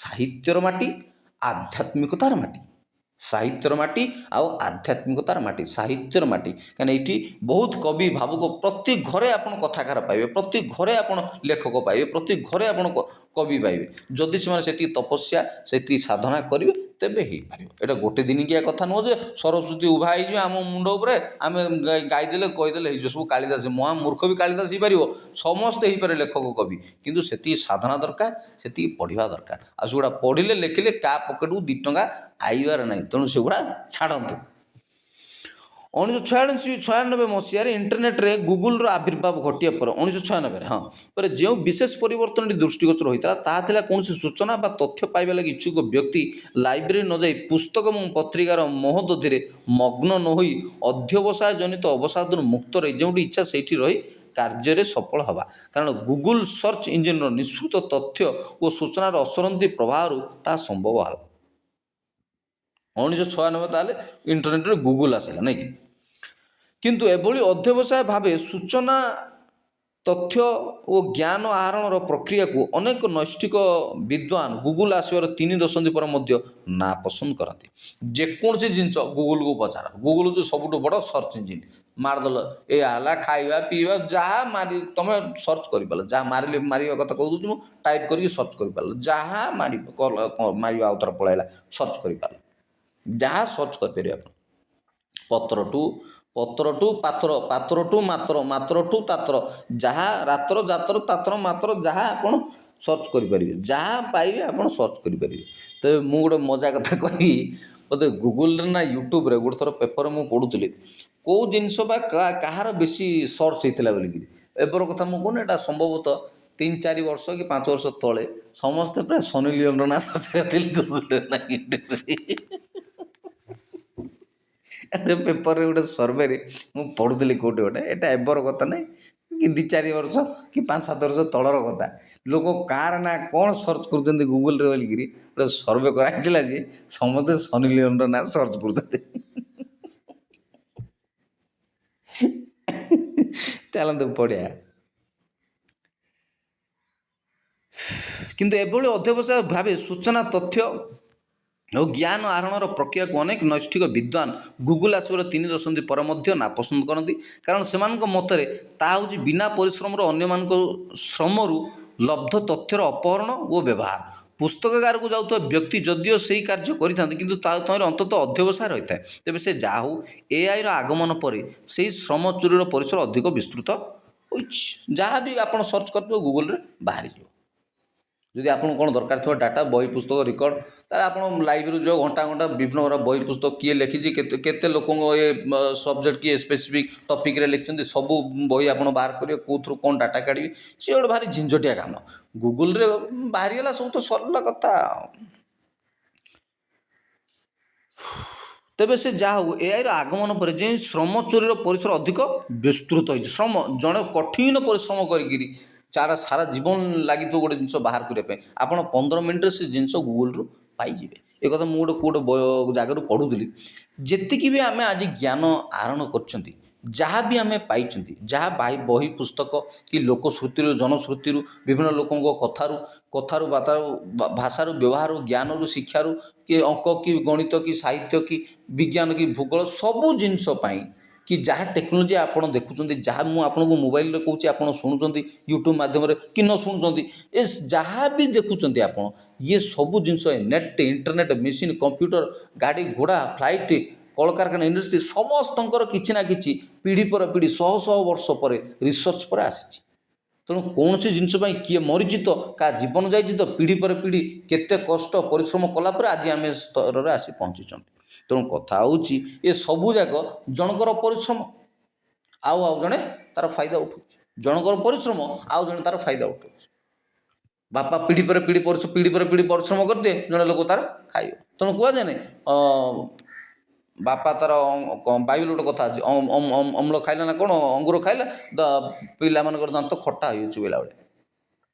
ସାହିତ୍ୟର ମାଟି, ଆଧ୍ୟାତ୍ମିକତାର ମାଟି। ସାହିତ୍ୟର ମାଟି ଆଉ ଆଧ୍ୟାତ୍ମିକତାର ମାଟି, ସାହିତ୍ୟର ମାଟି। କାହିଁକିନା ଏଇଠି ବହୁତ କବି, ଭାବୁକ, ପ୍ରତି ଘରେ ଆପଣ କଥାକାର ପାଇବେ, ପ୍ରତି ଘରେ ଆପଣ ଲେଖକ ପାଇବେ, ପ୍ରତି ଘରେ ଆପଣ କବି ପାଇବେ। ଯଦି ସେମାନେ ସେତିକି ତପସ୍ୟା, ସେତିକି ସାଧନା କରିବେ, ତେବେ ହେଇପାରିବ। ଏଇଟା ଗୋଟେ ଦିନିକିଆ କଥା ନୁହଁ ଯେ ସରସ୍ୱତୀ ଉଭା ହେଇଯିବେ ଆମ ମୁଣ୍ଡ ଉପରେ, ଆମେ ଗାଇଦେଲେ କହିଦେଲେ ହେଇଯିବ। ସବୁ କାଳିଦାସ, ମହା ମୂର୍ଖ ବି କାଳିଦାସ ହେଇପାରିବ, ସମସ୍ତେ ହେଇପାରିବେ ଲେଖକ, କବି। କିନ୍ତୁ ସେତିକି ସାଧନା ଦରକାର, ସେତିକି ପଢ଼ିବା ଦରକାର। ଆଉ ସେଗୁଡ଼ା ପଢ଼ିଲେ ଲେଖିଲେ କାହା ପକେଟକୁ 2 ଟଙ୍କା ଆଇବାର ନାହିଁ। ତେଣୁ ସେଗୁଡ଼ା ଛାଡ଼ନ୍ତୁ। 1996 ମସିହାରେ ଇଣ୍ଟରନେଟ୍ରେ ଗୁଗୁଲର ଆବିର୍ଭାବ ଘଟିବା ପରେ 1996 ପରେ ଯେଉଁ ବିଶେଷ ପରିବର୍ତ୍ତନଟି ଦୃଷ୍ଟିଗୋଚର ହୋଇଥିଲା, ତାହା ଥିଲା କୌଣସି ସୂଚନା ବା ତଥ୍ୟ ପାଇବା ଲାଗି ଇଚ୍ଛୁକ ବ୍ୟକ୍ତି ଲାଇବ୍ରେରୀ ନ ଯାଇ ପୁସ୍ତକ ଏବଂ ପତ୍ରିକାର ମହୋଦଧିରେ ମଗ୍ନ ନ ହୋଇ ଅଧ୍ୟବସାୟ ଜନିତ ଅବସାଦରୁ ମୁକ୍ତ ରହି ଯେଉଁଠି ଇଚ୍ଛା ସେଇଠି ରହି କାର୍ଯ୍ୟରେ ସଫଳ ହେବା। କାରଣ ଗୁଗୁଲ ସର୍ଚ୍ଚ ଇଞ୍ଜିନର ନିଃସୃତ ତଥ୍ୟ ଓ ସୂଚନାର ଅସରନ୍ତି ପ୍ରବାହରୁ ତାହା ସମ୍ଭବ ହେଲା। 1996 ତାହେଲେ ଇଣ୍ଟରନେଟ୍ରେ ଗୁଗୁଲ ଆସିଲା, ନାଇଁ କି? କିନ୍ତୁ ଏଭଳି ଅଧ୍ୟବସାୟ ଭାବେ ସୂଚନା, ତଥ୍ୟ ଓ ଜ୍ଞାନ ଆହରଣର ପ୍ରକ୍ରିୟାକୁ ଅନେକ ନୈଷ୍ଠିକ ବିଦ୍ୱାନ ଗୁଗୁଲ ଆସିବାର 3 ଦଶନ୍ଧି ପରେ ମଧ୍ୟ ନାପସନ୍ଦ କରନ୍ତି। ଯେକୌଣସି ଜିନିଷ ଗୁଗୁଲକୁ ପଚାର, ଗୁଗୁଲ ହେଉଛି ସବୁଠୁ ବଡ଼ ସର୍ଚ୍ଚ ଇଞ୍ଜିନ୍। ମାରିଦେଲ, ଏଇଆ ହେଲା, ଖାଇବା ପିଇବା, ଯାହା ତମେ ସର୍ଚ୍ଚ କରିପାରିଲ, ଯାହା ମାରିବା କଥା କହୁଛି ମୁଁ, ଟାଇପ୍ କରିକି ସର୍ଚ୍ଚ କରିପାରିଲ, ଯାହା ମାରିବା ଆଉଥରେ ପଳାଇଲା, ସର୍ଚ୍ଚ କରିପାରିଲ, ଯାହା ସର୍ଚ୍ଚ କରିପାରିବେ ଆପଣ। ପତ୍ରଠୁ ପାତ୍ର, ପାତ୍ରଠୁ ମାତ୍ର, ମାତ୍ରଠୁ ତାତ୍ର, ଯାହା ରାତ୍ର, ଜାତର, ତାତ୍ର, ମାତ୍ର, ଯାହା ଆପଣ ସର୍ଚ୍ଚ କରିପାରିବେ, ଯାହା ପାଇବେ ଆପଣ ସର୍ଚ୍ଚ କରିପାରିବେ। ତେବେ ମୁଁ ଗୋଟେ ମଜା କଥା କହିବି, ବୋଧେ ଗୁଗୁଲରେ ନା ୟୁଟ୍ୟୁବରେ ଗୋଟେ ଥର ପେପରରେ ମୁଁ ପଢ଼ୁଥିଲି, କେଉଁ ଜିନିଷ ବା କାହାର ବେଶୀ ସର୍ଚ୍ଚ ହେଇଥିଲା ବୋଲିକିରି। ଏବେର କଥା ମୁଁ କହୁନି, ଏଇଟା ସମ୍ଭବତଃ 3-4 ବର୍ଷ କି 5 ବର୍ଷ ତଳେ ସମସ୍ତେ ପ୍ରାୟ ସନି ଲିଓନର ନାଁ ସର୍ଚ୍ଚ କରିଥିଲେ ଗୁଗୁଲରେ ନା ୟୁଟ୍ୟୁବରେ। ଏଟା ପେପରରେ ଗୋଟେ ସର୍ଭେରେ ମୁଁ ପଢ଼ୁଥିଲି କେଉଁଠି ଗୋଟେ, ଏଇଟା ଏବେର କଥା ନାହିଁ କି 2-4 ବର୍ଷ କି 5-7 ବର୍ଷ ତଳର କଥା। ଲୋକ କାହାର ନା କ'ଣ ସର୍ଚ୍ଚ କରୁଛନ୍ତି ଗୁଗୁଲରେ ବୋଲିକିରି ଗୋଟେ ସର୍ଭେ କରାଯାଇଥିଲା ଯେ ସମସ୍ତେ ସନି ଲିଓନର ନାଁ ସର୍ଚ୍ଚ କରୁଛନ୍ତି। ଚାଲନ୍ତୁ ପଢ଼ିଆ। କିନ୍ତୁ ଏଭଳି ଅଧ୍ୟବସାୟ ଭାବେ ସୂଚନା ତଥ୍ୟ ଓ ଜ୍ଞାନ ଆହରଣର ପ୍ରକ୍ରିୟାକୁ ଅନେକ ନୈଷ୍ଠିକ ବିଦ୍ୱାନ ଗୁଗୁଲ ଆସିବାର 3 ଦଶନ୍ଧି ପରେ ମଧ୍ୟ ନାପସନ୍ଦ କରନ୍ତି। କାରଣ ସେମାନଙ୍କ ମତରେ ତାହା ହେଉଛି ବିନା ପରିଶ୍ରମର ଅନ୍ୟମାନଙ୍କ ଶ୍ରମରୁ ଲବ୍ଧ ତଥ୍ୟର ଅପହରଣ ଓ ବ୍ୟବହାର। ପୁସ୍ତକାଗାରକୁ ଯାଉଥିବା ବ୍ୟକ୍ତି ଯଦିଓ ସେହି କାର୍ଯ୍ୟ କରିଥାନ୍ତି କିନ୍ତୁ ତା ତହିଁରେ ଅନ୍ତତଃ ଅଧ୍ୟବସାୟ ରହିଥାଏ। ତେବେ ସେ ଯାହା ହେଉ ଏଆଇର ଆଗମନ ପରେ ସେହି ଶ୍ରମ ଚୋରିର ପରିସର ଅଧିକ ବିସ୍ତୃତ ହୋଇଛି। ଯାହା ବି ଆପଣ ସର୍ଚ୍ଚ କରିଥିବେ ଗୁଗୁଲରେ ବାହାରିଯିବ। ଯଦି ଆପଣଙ୍କୁ କ'ଣ ଦରକାର ଥିବ ଡାଟା, ବହି, ପୁସ୍ତକ, ରେକର୍ଡ଼, ତାହେଲେ ଆପଣ ଲାଇବ୍ରେରୀ ଯିବ, ଘଣ୍ଟା ଘଣ୍ଟା ବିଭିନ୍ନ ପ୍ରକାର ବହି ପୁସ୍ତକ କିଏ ଲେଖିଛି, କେତେ ଲୋକଙ୍କ ଏ ସବଜେକ୍ଟ କିଏ ସ୍ପେସିଫିକ୍ ଟପିକ୍ରେ ଲେଖିଛନ୍ତି, ସବୁ ବହି ଆପଣ ବାହାର କରିବେ, କେଉଁଥିରୁ କ'ଣ ଡାଟା କାଢ଼ିବେ, ସିଏ ଗୋଟେ ଭାରି ଝିଞ୍ଝଟିଆ କାମ। ଗୁଗୁଲରେ ବାହାରିଗଲା ସବୁ ତ ସରିଲା କଥା। ତେବେ ସେ ଯାହା ହେଉ ଏଆଇର ଆଗମନ ପରେ ଯେଉଁ ଶ୍ରମ ଚୋରିର ପରିସର ଅଧିକ ବିସ୍ତୃତ ହୋଇଛି। ଜଣେ କଠିନ ପରିଶ୍ରମ କରିକିରି ସାରା ଜୀବନ ଲାଗିଥିବ ଗୋଟେ ଜିନିଷ ବାହାର କରିବା ପାଇଁ, ଆପଣ 15 ମିନିଟ୍ରେ ସେ ଜିନିଷ ଗୁଗୁଲରୁ ପାଇଯିବେ। ଏ କଥା ମୁଁ ଗୋଟେ ଜାଗାରୁ ପଢ଼ୁଥିଲି। ଯେତିକି ବି ଆମେ ଆଜି ଜ୍ଞାନ ଆହରଣ କରୁଛନ୍ତି, ଯାହା ବି ଆମେ ପାଇଛନ୍ତି, ଯାହା ବହି ପୁସ୍ତକ କି ଲୋକଶ୍ରୁତିରୁ, ଜନଶ୍ରୁତିରୁ, ବିଭିନ୍ନ ଲୋକଙ୍କ କଥାରୁ ଭାଷାରୁ, ବ୍ୟବହାରରୁ, ଜ୍ଞାନରୁ, ଶିକ୍ଷାରୁ, କି ଅଙ୍କ କି ଗଣିତ କି ସାହିତ୍ୟ କି ବିଜ୍ଞାନ କି ଭୂଗୋଳ, ସବୁ ଜିନିଷ ପାଇଁ କି ଯାହା ଟେକ୍ନୋଲୋଜି ଆପଣ ଦେଖୁଛନ୍ତି, ଯାହା ମୁଁ ଆପଣଙ୍କୁ ମୋବାଇଲରେ କହୁଛି ଆପଣ ଶୁଣୁଛନ୍ତି, ୟୁଟ୍ୟୁବ୍ ମାଧ୍ୟମରେ କି ନ ଶୁଣୁଛନ୍ତି, ଏ ଯାହା ବି ଦେଖୁଛନ୍ତି ଆପଣ, ଇଏ ସବୁ ଜିନିଷ ନେଟ୍, ଇଣ୍ଟରନେଟ୍, ମେସିନ୍, କମ୍ପ୍ୟୁଟର, ଗାଡ଼ି ଘୋଡ଼ା, ଫ୍ଲାଇଟ୍, କଳକାରଖାନା, ଇଣ୍ଡଷ୍ଟ୍ରି, ସମସ୍ତଙ୍କର କିଛି ନା କିଛି ପିଢ଼ି ପରେ ପିଢ଼ି, ଶହ ଶହ ବର୍ଷ ପରେ ରିସର୍ଚ୍ଚ ପରେ ଆସିଛି। ତେଣୁ କୌଣସି ଜିନିଷ ପାଇଁ କିଏ ମରିଛି ତ, କାହା ଜୀବନ ଯାଇଛି ତ, ପିଢ଼ି ପରେ ପିଢ଼ି କେତେ କଷ୍ଟ ପରିଶ୍ରମ କଲା ପରେ ଆଜି ଆମେ ସ୍ତରରେ ଆସି ପହଞ୍ଚିଛନ୍ତି। ତେଣୁ କଥା ହେଉଛି ଏ ସବୁ ଯାକ ଜଣଙ୍କର ପରିଶ୍ରମ, ଆଉ ଜଣେ ତା'ର ଫାଇଦା ଉଠାଉଛି। ଜଣଙ୍କର ପରିଶ୍ରମ, ଆଉ ଜଣେ ତା'ର ଫାଇଦା ଉଠାଉଛି। ବାପା ପିଢ଼ି ପରେ ପିଢ଼ି ପରିଶ୍ରମ କରିଦିଏ, ଜଣେ ଲୋକ ତା'ର ଖାଇବ। ତେଣୁ କୁହାଯାଏ ନାହିଁ ବାପା ତା'ର ବାଇବେଲ ଗୋଟେ କଥା ଅଛି, ଅମ୍ଳ ଖାଇଲା ନା କ'ଣ, ଅଙ୍ଗୁର ଖାଇଲା, ପିଲାମାନଙ୍କର ଦାନ୍ତ ଖଟା ହୋଇଯାଉଛି ବେଲାବେଳେ।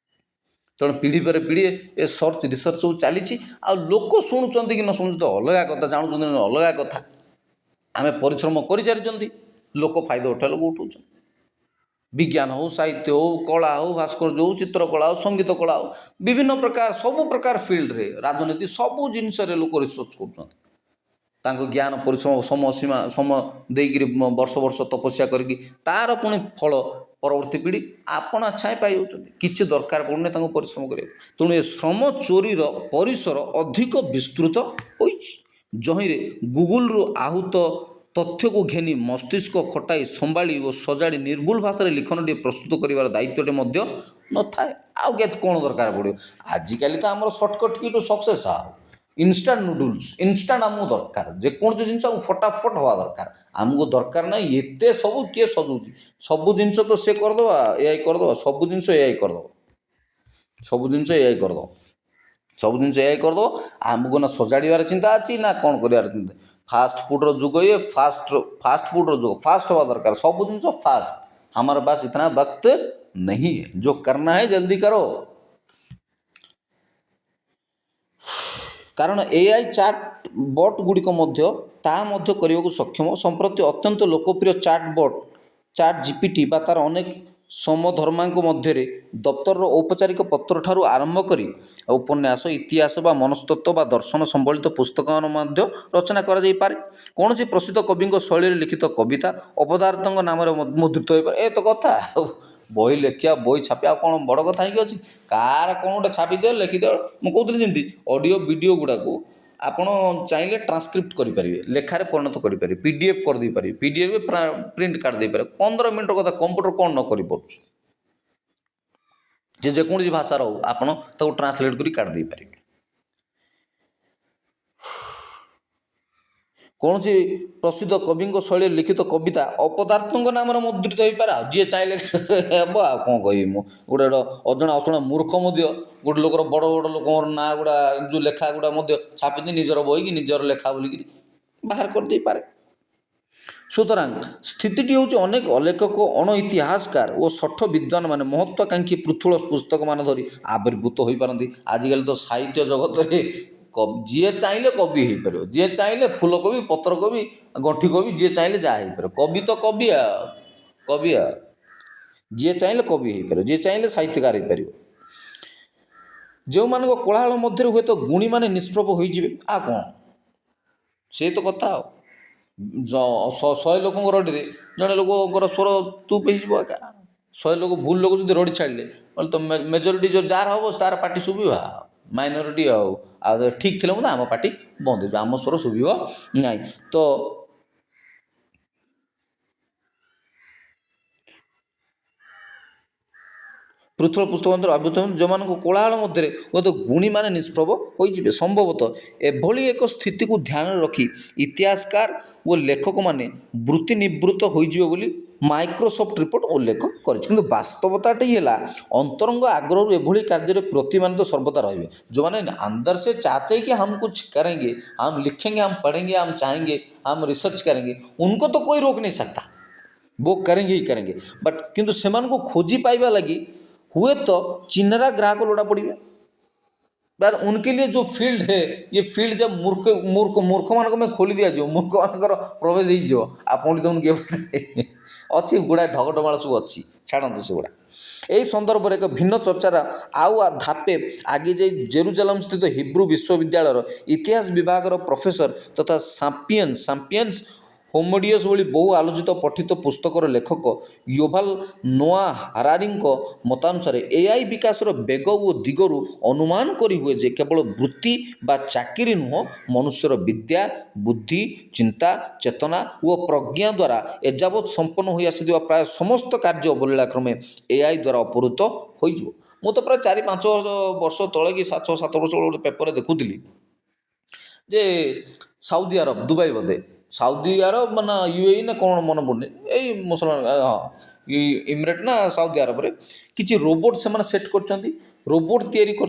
ତେଣୁ ପିଢ଼ି ପରେ ପିଢ଼ି ଏ ରିସର୍ଚ୍ଚ ସବୁ ଚାଲିଛି। ଆଉ ଲୋକ ଶୁଣୁଛନ୍ତି କି ନ ଶୁଣୁଛନ୍ତି ତ ଅଲଗା କଥା, ଜାଣୁଛନ୍ତି ଅଲଗା କଥା। ଆମେ ପରିଶ୍ରମ କରିସାରିଛନ୍ତି, ଲୋକ ଫାଇଦା ଉଠାଇବାକୁ ଉଠାଉଛନ୍ତି। ବିଜ୍ଞାନ ହେଉ, ସାହିତ୍ୟ ହେଉ, କଳା ହେଉ, ଭାସ୍କର୍ଯ୍ୟ ହେଉ, ଚିତ୍ରକଳା ହେଉ, ସଙ୍ଗୀତ କଳା ହେଉ, ବିଭିନ୍ନ ପ୍ରକାର ସବୁ ପ୍ରକାର ଫିଲ୍ଡରେ, ରାଜନୀତି, ସବୁ ଜିନିଷରେ ଲୋକ ରିସର୍ଚ୍ଚ କରୁଛନ୍ତି। ତାଙ୍କ ଜ୍ଞାନ ପରିଶ୍ରମ ସମୟ ଦେଇକରି ବର୍ଷ ବର୍ଷ ତପସ୍ୟା କରିକି ତା'ର ପୁଣି ଫଳ ପରବର୍ତ୍ତୀ ପିଢ଼ି ଆପଣା ଛାଏଁ ପାଇଯାଉଛନ୍ତି। କିଛି ଦରକାର ପଡ଼ୁନି ତାଙ୍କୁ ପରିଶ୍ରମ କରିବାକୁ। ତେଣୁ ଏ ଶ୍ରମ ଚୋରିର ପରିସର ଅଧିକ ବିସ୍ତୃତ ହୋଇଛି। ଯହିଁରେ ଗୁଗୁଲରୁ ଆହୁତ ତଥ୍ୟକୁ ଘେନି ମସ୍ତିଷ୍କ ଖଟାଇ ସମ୍ଭାଳି ଓ ସଜାଡ଼ି ନିର୍ଭୁଲ ଭାଷାରେ ଲିଖନଟିଏ ପ୍ରସ୍ତୁତ କରିବାର ଦାୟିତ୍ୱଟି ମଧ୍ୟ ନଥାଏ। ଆଉ କେତେ କ'ଣ ଦରକାର ପଡ଼ିବ? ଆଜିକାଲି ତ ଆମର shortcut key to success, instant noodles, instant ଆମକୁ ଦରକାର। ଯେକୌଣସି ଜିନିଷ ଆମକୁ ଫଟାଫଟ ହେବା ଦରକାର। ଆମକୁ ଦରକାର ନାହିଁ ଏତେ ସବୁ କିଏ ସଜଉଛି। ସବୁ ଜିନିଷ ତ ସେ କରିଦେବା, ଏଆଇ କରିଦେବା, ସବୁ ଜିନିଷ ଏଆଇ କରିଦେବ, ସବୁ ଜିନିଷ ଏଆଇ କରିଦେବ, ସବୁ ଜିନିଷ ଏଆଇ କରିଦେବ। ଆମକୁ ନା ସଜାଡ଼ିବାର ଚିନ୍ତା ଅଛି ନା କ'ଣ କରିବାର ଚିନ୍ତା। ଫାଷ୍ଟ ଫୁଡ଼ର ଯୁଗ, ଫାଷ୍ଟ ଫୁଡ଼ର ଯୁଗ, ଫାଷ୍ଟ ହେବା ଦରକାର, ସବୁ ଜିନିଷ ଫାଷ୍ଟ। हमारे पास इतना वक्त नहीं है, जो करना है जल्दी करो। କାରଣ ଏଆଇ ଚାଟ୍ ବଟ୍ ଗୁଡ଼ିକ ମଧ୍ୟ ତାହା ମଧ୍ୟ କରିବାକୁ ସକ୍ଷମ। ସମ୍ପ୍ରତି ଅତ୍ୟନ୍ତ ଲୋକପ୍ରିୟ ଚାଟ୍ ବଟ୍ ଚାଟ୍ ଜିପିଟି ବା ତା'ର ଅନେକ ସମଧର୍ମାଙ୍କ ମଧ୍ୟରେ ଦପ୍ତରର ଔପଚାରିକ ପତ୍ରଠାରୁ ଆରମ୍ଭ କରି ଉପନ୍ୟାସ, ଇତିହାସ ବା ମନସ୍ତତ୍ତ୍ୱ ବା ଦର୍ଶନ ସମ୍ବଳିତ ପୁସ୍ତକମାନ ମଧ୍ୟ ରଚନା କରାଯାଇପାରେ। କୌଣସି ପ୍ରସିଦ୍ଧ କବିଙ୍କ ଶୈଳୀରେ ଲିଖିତ କବିତା ଅପଦାର୍ଥଙ୍କ ନାମରେ ମୁଦ୍ରିତ ହୋଇପାରେ। ଏ ତ କଥା ଆଉ, ବହି ଲେଖିବା, ବହି ଛାପିବା ଆଉ କ'ଣ ବଡ଼ କଥା ହେଇକି ଅଛି? କାହାର କ'ଣ ଗୋଟେ ଛାପିଦିଅ, ଲେଖିଦିଅ। ମୁଁ କହୁଥିଲି ଯେମିତି ଅଡ଼ିଓ ଭିଡ଼ିଓ ଗୁଡ଼ାକୁ ଆପଣ ଚାହିଁଲେ ଟ୍ରାନ୍ସକ୍ରିପ୍ଟ କରିପାରିବେ, ଲେଖାରେ ପରିଣତ କରିପାରିବେ, PDF କରିଦେଇପାରିବେ, PDF ପ୍ରିଣ୍ଟ କାଢ଼ି ଦେଇପାରିବେ। 15 ମିନିଟ୍ର କଥା କମ୍ପ୍ୟୁଟର କ'ଣ ନ କରିପାରୁଛି? ଯେକୌଣସି ଭାଷାର ହେଉ, ଆପଣ ତାକୁ ଟ୍ରାନ୍ସଲେଟ୍ କରି କାଢ଼ି ଦେଇପାରିବେ। କୌଣସି ପ୍ରସିଦ୍ଧ କବିଙ୍କ ଶୈଳୀରେ ଲିଖିତ କବିତା ଅପଦାର୍ଥଙ୍କ ନାମରେ ମୁଦ୍ରିତ ହୋଇପାରେ। ଆଉ ଯିଏ ଚାହିଁଲେ ହେବ। ଆଉ କ'ଣ କହିବି ମୁଁ? ଗୋଟେ ଅଜଣା ଅଶୁଣା ମୂର୍ଖ ମଧ୍ୟ ଗୋଟେ ଲୋକର ବଡ଼ ବଡ଼ ଲୋକଙ୍କର ନାଁ ଗୁଡ଼ା, ଯେଉଁ ଲେଖା ଗୁଡ଼ା ମଧ୍ୟ ଛାପିକି ନିଜର ବହିକି ନିଜର ଲେଖା ବୋଲିକିରି ବାହାର କରିଦେଇପାରେ। সুতরাং স্থিতিটি ହେଉଛି ଅନେକ ଅଲେଖକ ଅଣଇତିହାସକାର ଓ ଶଠ ବିଦ୍ୱାନମାନେ ମହତ୍ୱାକାଂକ୍ଷୀ ପୃଥୁଳ ପୁସ୍ତକମାନ ଧରି ଆବିର୍ଭୂତ ହୋଇପାରନ୍ତି। ଆଜିକାଲି ତ ସାହିତ୍ୟ ଜଗତରେ ଯିଏ ଚାହିଁଲେ କବି ହେଇପାରିବ, ଯିଏ ଚାହିଁଲେ ଫୁଲକବି, ପତ୍ରକବି, ଗଣ୍ଠି କବି, ଯିଏ ଚାହିଁଲେ ଯାହା ହେଇପାରିବ। କବି ତ କବି କବି ଯିଏ ଚାହିଁଲେ କବି ହେଇପାରିବ, ଯିଏ ଚାହିଁଲେ ସାହିତ୍ୟକାର ହେଇପାରିବ। ଯେଉଁମାନଙ୍କ କୋଳାହଳ ମଧ୍ୟରେ ହୁଏତ ଗୁଣୀମାନେ ନିଷ୍ପ୍ରଭ ହୋଇଯିବେ, କ'ଣ ସେଇ ତ କଥା। ଆଉ 100 ଲୋକଙ୍କ ରଡ଼ିରେ ଜଣେ ଲୋକଙ୍କର ସ୍ୱର ଚୁପ୍ ହେଇଯିବ ଏକା। 100 ଲୋକ ଭୁଲ ଲୋକ ଯଦି ରଡ଼ି ଛାଡ଼ିଲେ ବୋଲେ ତ ମେଜରିଟି ଯାହାର ହେବ ତାର ପାଟି ଶୁଭିବ, ମାଇନରିଟି ଆଉ ଠିକ୍ ଥିଲେ ମଧ୍ୟ ଆମ ପାଟି ବନ୍ଦ ହେଇଯିବ, ଆମ ସ୍ୱର ଶୁଭିବ ନାହିଁ। ତ ପୃଥୁଳ ପୁସ୍ତକ ଆବୃତ ଯେଉଁମାନଙ୍କ କୋଳାହଳ ମଧ୍ୟରେ ହୁଏତ ଗୁଣୀମାନେ ନିଷ୍ପ୍ରଭ ହୋଇଯିବେ। ସମ୍ଭବତଃ ଏଭଳି ଏକ ସ୍ଥିତିକୁ ଧ୍ୟାନରେ ରଖି ଇତିହାସକାର ଓ ଲେଖକମାନେ ବୃତ୍ତି ନିବୃତ୍ତ ହୋଇଯିବେ ବୋଲି ମାଇକ୍ରୋସଫ୍ଟ ରିପୋର୍ଟ ଉଲ୍ଲେଖ କରିଛି। କିନ୍ତୁ ବାସ୍ତବତାଟି ହେଲା ଅନ୍ତରଙ୍ଗ ଆଗ୍ରହରୁ ଏଭଳି କାର୍ଯ୍ୟରେ ପ୍ରତିମାନେ ତ ସର୍ବଦା ରହିବେ। ଯେଉଁମାନେ अंदर से चाहते हैं कि हम कुछ करेंगे, हम लिखेंगे, हम पढ़ेंगे, हम चाहेंगे, हम रिसर्च करेंगे, उनको तो कोई रोक नहीं सकता, वो करेंगे ही करेंगे। बट किंतु सेमान को खोजी पाइबा लगी हुए तो चिन्हरा ग्राहक लोड़ा पड़े। यार उनके लिए जो फील्ड है, ये फील्ड जब मूर्ख मूर्ख मूर्ख मान में खोली दिया जाए, मूर्ख मान प्रवेश हो अच्छी गुड़ाए ढगडमाल सब अच्छी छाड़ू से गुड़ा। यही सन्दर्भ एक भिन्न चर्चार आउ धापे आगे जा जेरुजालेम स्थित हिब्रू विश्वविद्यालय इतिहास विभाग प्रोफेसर तथा सापियन्स होमोडियस भली बहु आलोचित पठित पुस्तकर लेखक युवाल नोआ हारारी मतानुसार एआई विकासर बेग और दिगरू अनुमान करी हुए जे केवल वृत्ति बा चाकरी नुह, मनुष्यर विद्या, बुद्धि, चिंता, चेतना और प्रज्ञा द्वारा एजावत संपन्न हो आसुवा प्राय समस्त कार्य अवलीलाक्रमे एआई द्वारा अपहृत हो। मु तो प्राय 4-5 वर्ष तले कि 7 वर्ष गोटे पेपर देखुली जे साउदी अरब, दुबई बोधे साउदी अरब ना यूएई ना कौन मन पड़े, यही मुसलमान हाँ इमिरेट ना साउदी अरब रे किसी रोबोट से सेट कर रोबोट तैयारी कर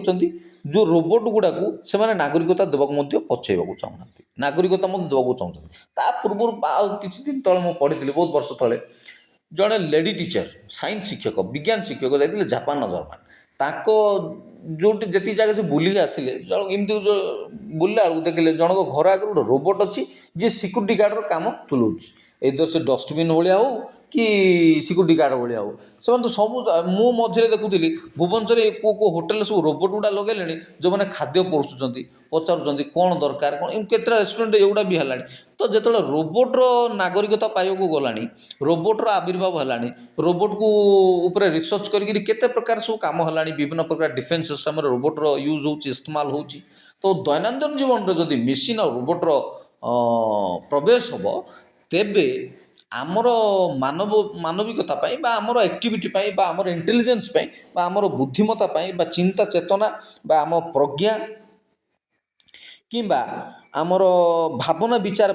जो रोबोट गुड़ा को से नागरिकता देवाक पछेबा चाहूना, नागरिकता देवाक चाहते। ता पूर्व किसी दिन तले मुझे पढ़ी बहुत वर्ष तले जड़े लेडी टीचर साइंस शिक्षक विज्ञान शिक्षक जाते जापान ना जर्मान ताको जो जी जगह से बुलिक आसिले एमती बुलला बेलू देखिले जनक घर आगे गोटे रोबोट अच्छी जी सिक्यूरीटी गार्डर काम तुलाऊँच, इधर से डस्टबिन भाया हो कि सिक्यूरीटी गार्ड भाया हो से तो सब मु मझे देखुली भुवनेश्वर को होटेल सब रोबोट गुड़ा लगे जो मैंने खाद्य परोसुँच पचारूँ कौन दरकार कौन केत रेस्टोरेंट एगुड़ा भी है। तो जो रोबोट्र नागरिकता पाइबा गला रोबोट्र आविर्भाव है रोबोट को ऊपर रिसर्च करते प्रकार सब कम है विभिन्न प्रकार डिफेन्स सिस्टम रोबोट्र यूज हो इस्तेमाल हो। तो दैनंदिन जीवन में जदि मेसीन और रोबोट्र प्रवेश हम तेबे आमर मानविकता बा आमर एक्टिविटी बा आमर इंटेलिजेंस बा आमर बुद्धिमत्ता बा चिंता चेतना बा आम प्रज्ञा किंबा आमर भावना विचार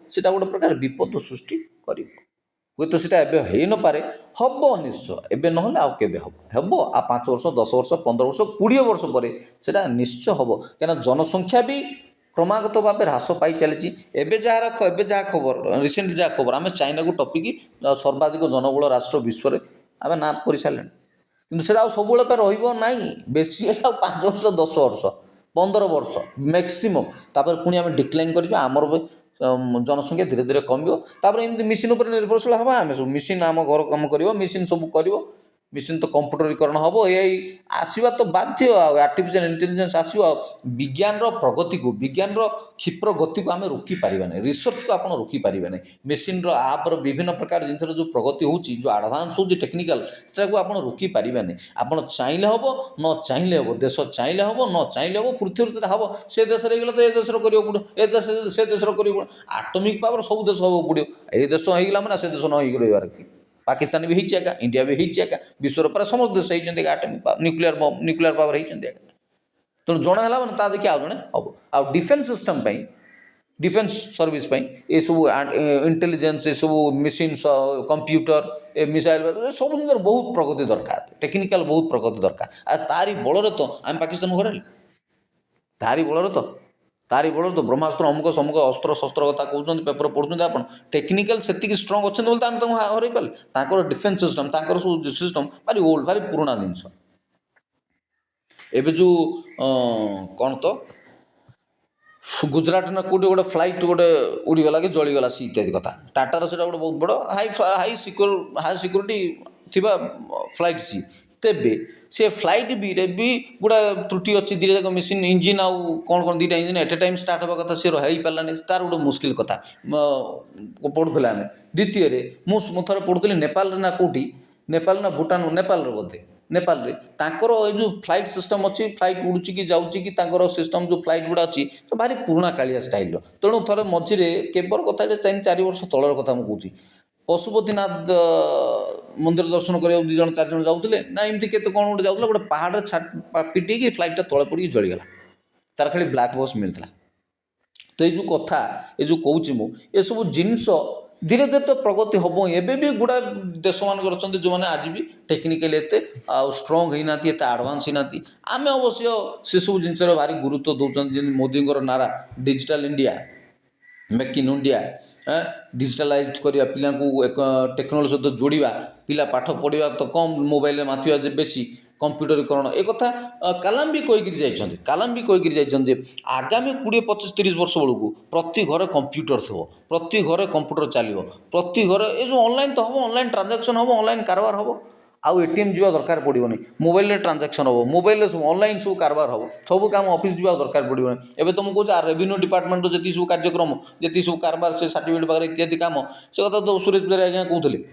से गोटे प्रकार विपद सृष्टि कर हुए तो सीटा एबे हो न पारे हम निश्चय एबे नहले आउ केबे हम आ 5 वर्ष 10 वर्ष 15 वर्ष 20 वर्ष पर सेटा निश्चय हम क्या जनसंख्या भी क्रमागत भाव ह्रास पाई चली। एबे जहाँ खबर रिसेंटली जहाँ खबर आम चाइना को टपिकी सर्वाधिक जनबल राष्ट्र विश्व में आम ना कर सारे कि सब रही बेसी 5 वर्ष 10 वर्ष 15 वर्ष मैक्सिमम तापर पुणी आम डिक्लाइन कर आमर जनसंख्या धीरे धीरे कम एमती मिशन पर निर्भरशील हाँ आम सब मिशन आम घर कम कर मिशन सब कर मिशन तो कंप्यूटरीकरण हम यही आसवा तो बाध्य आर्टिफिशियल इंटेलिजेंस आसो विज्ञान प्रगति को विज्ञान क्षिप्र गति को आम रोकी पारिबा नहीं, रिसर्च को आप रोकी पारिबा नहीं, मेसीन आपर विभिन्न प्रकार जिन जो प्रगति होची जो एडवांस हो टेक्निकल को आप रोकी पारिबा नहीं। आप चाहिए हम न चाहिए हम देश चाहिए हम न चाहिए हम पृथ्वी हम से देश गला तो ए देश पड़ो से देश कर आटमिक पावर सब देश हम पड़ो ये देश होगा मैंने से देश न रही पाकिस्तान भी होती एका इंडिया भी होती एका विश्वर प्राय समस्त देश होती आटमिक न्यूक्लियर पावर होती तेणु जड़े है मैंने देखिए आज जड़े हम आ डिफेन्स सिस्टम डिफेन्स सर्विस ये सब इंटेलिजेंस ये सब मेसीन कंप्यूटर ए मिसाइल सब जिन बहुत प्रगति दरकार टेक्निकल बहुत प्रगति दरकार आज तारी बल तो आम पाकिस्तान हराइल तारी बल तो तारी बल तो ब्रह्मास्त्र अमुक समुक अस्त्र शस्त्र कथा कहते पेपर पढ़ुं आप टेक्निकाल से स्ट्रंग अच्छे बोलते आम हर पारे डिफेन्स सिस्टम सब सिस्टम भारी ओल्ड भारी पुराना जिनस एवं जो कौन तो गुजरात ना कौटे गोटे फ्लाइट गोटे उड़ीगला कि जलीगला सी इत्यादि कथा टाटार से बहुत बड़ हाई सिक्योरिटी थी फ्लाइट सी तेबे से फ्लाइट भी गुड़ा त्रुटि अच्छी धीरे जाक मेसीन इंजिन आउ कौन कौन दुटा engine at a time start हवा कथा सी रही पारानी तार गोटे मुस्किल कथा पढ़ुले आम द्वितीय मुझे थे पढ़ुली नेपाल ना कौटी नेपाल ना भूटान नेपाल बोधे नेपाल रे तांकर ए जो फ्लाइट सिस्टम अच्छी फ्लाइट उड़ुची कि जाऊँगी कि तांकर सिस्टम जो फ्लाइट गुड़ा अच्छी तो भारी पुराना कालिया स्टाइल तेणु थे मझे केवल कथा 3-4 वर्ष तलर कथा मुझे पशुपतिनाथ मंदिर दर्शन करा 2 जन 4 जन जाऊे ना एमती के कौन गोटे जाऊला गोटे पहाड़ पिटिकी फ्लाइटा तले पड़ी जलीगला तार खाली ब्लैक बॉक्स मिलता तो ये जो कथा ये जो कौच ये सब जिनस धीरे धीरे तो प्रगति हम एवं भी गुड़ा देश मान अच्छा जो मैंने आज भी टेक्निकाली एत स्ट्रंग होना एत आडभांस होना आम अवश्य से सब जिन भारी गुरुत्व दौरान मोदी नारा digital India make in India digitalise करवा पिला टेक्नोलोजी सहित जोड़ा पिला पाठ पढ़ा तो कम मोबाइल माथुआ बेसी कंप्यूटरीकरण एक कथा कालाम भी कहीकि जाइए कालाम भी कहीकि जाइए आगामी 20-25-30 वर्ष बेलू प्रति घर कंप्यूटर थो प्रति घर कंप्यूटर चलो प्रति घर ये जो ऑनलाइन तो हम ऑनलाइन ट्रांजैक्शन हम ऑनलाइन कारबार हम आउ एटीएम जावा दरकार पड़ोनी मोबाइल ट्रांजैक्शन हम मोबाइल सब ऑनलाइन सब कारबार हम सब काम ऑफिस जावा दरकार पड़ोनी एवं तुम कौच रेवेन्यू डिपार्टमेंट जी सब कार्यक्रम जी सब कारबार से सर्टिफिकेट वगैरह इत्यादि काम से कथा तो सुरेश बेरा आज्ञा कहते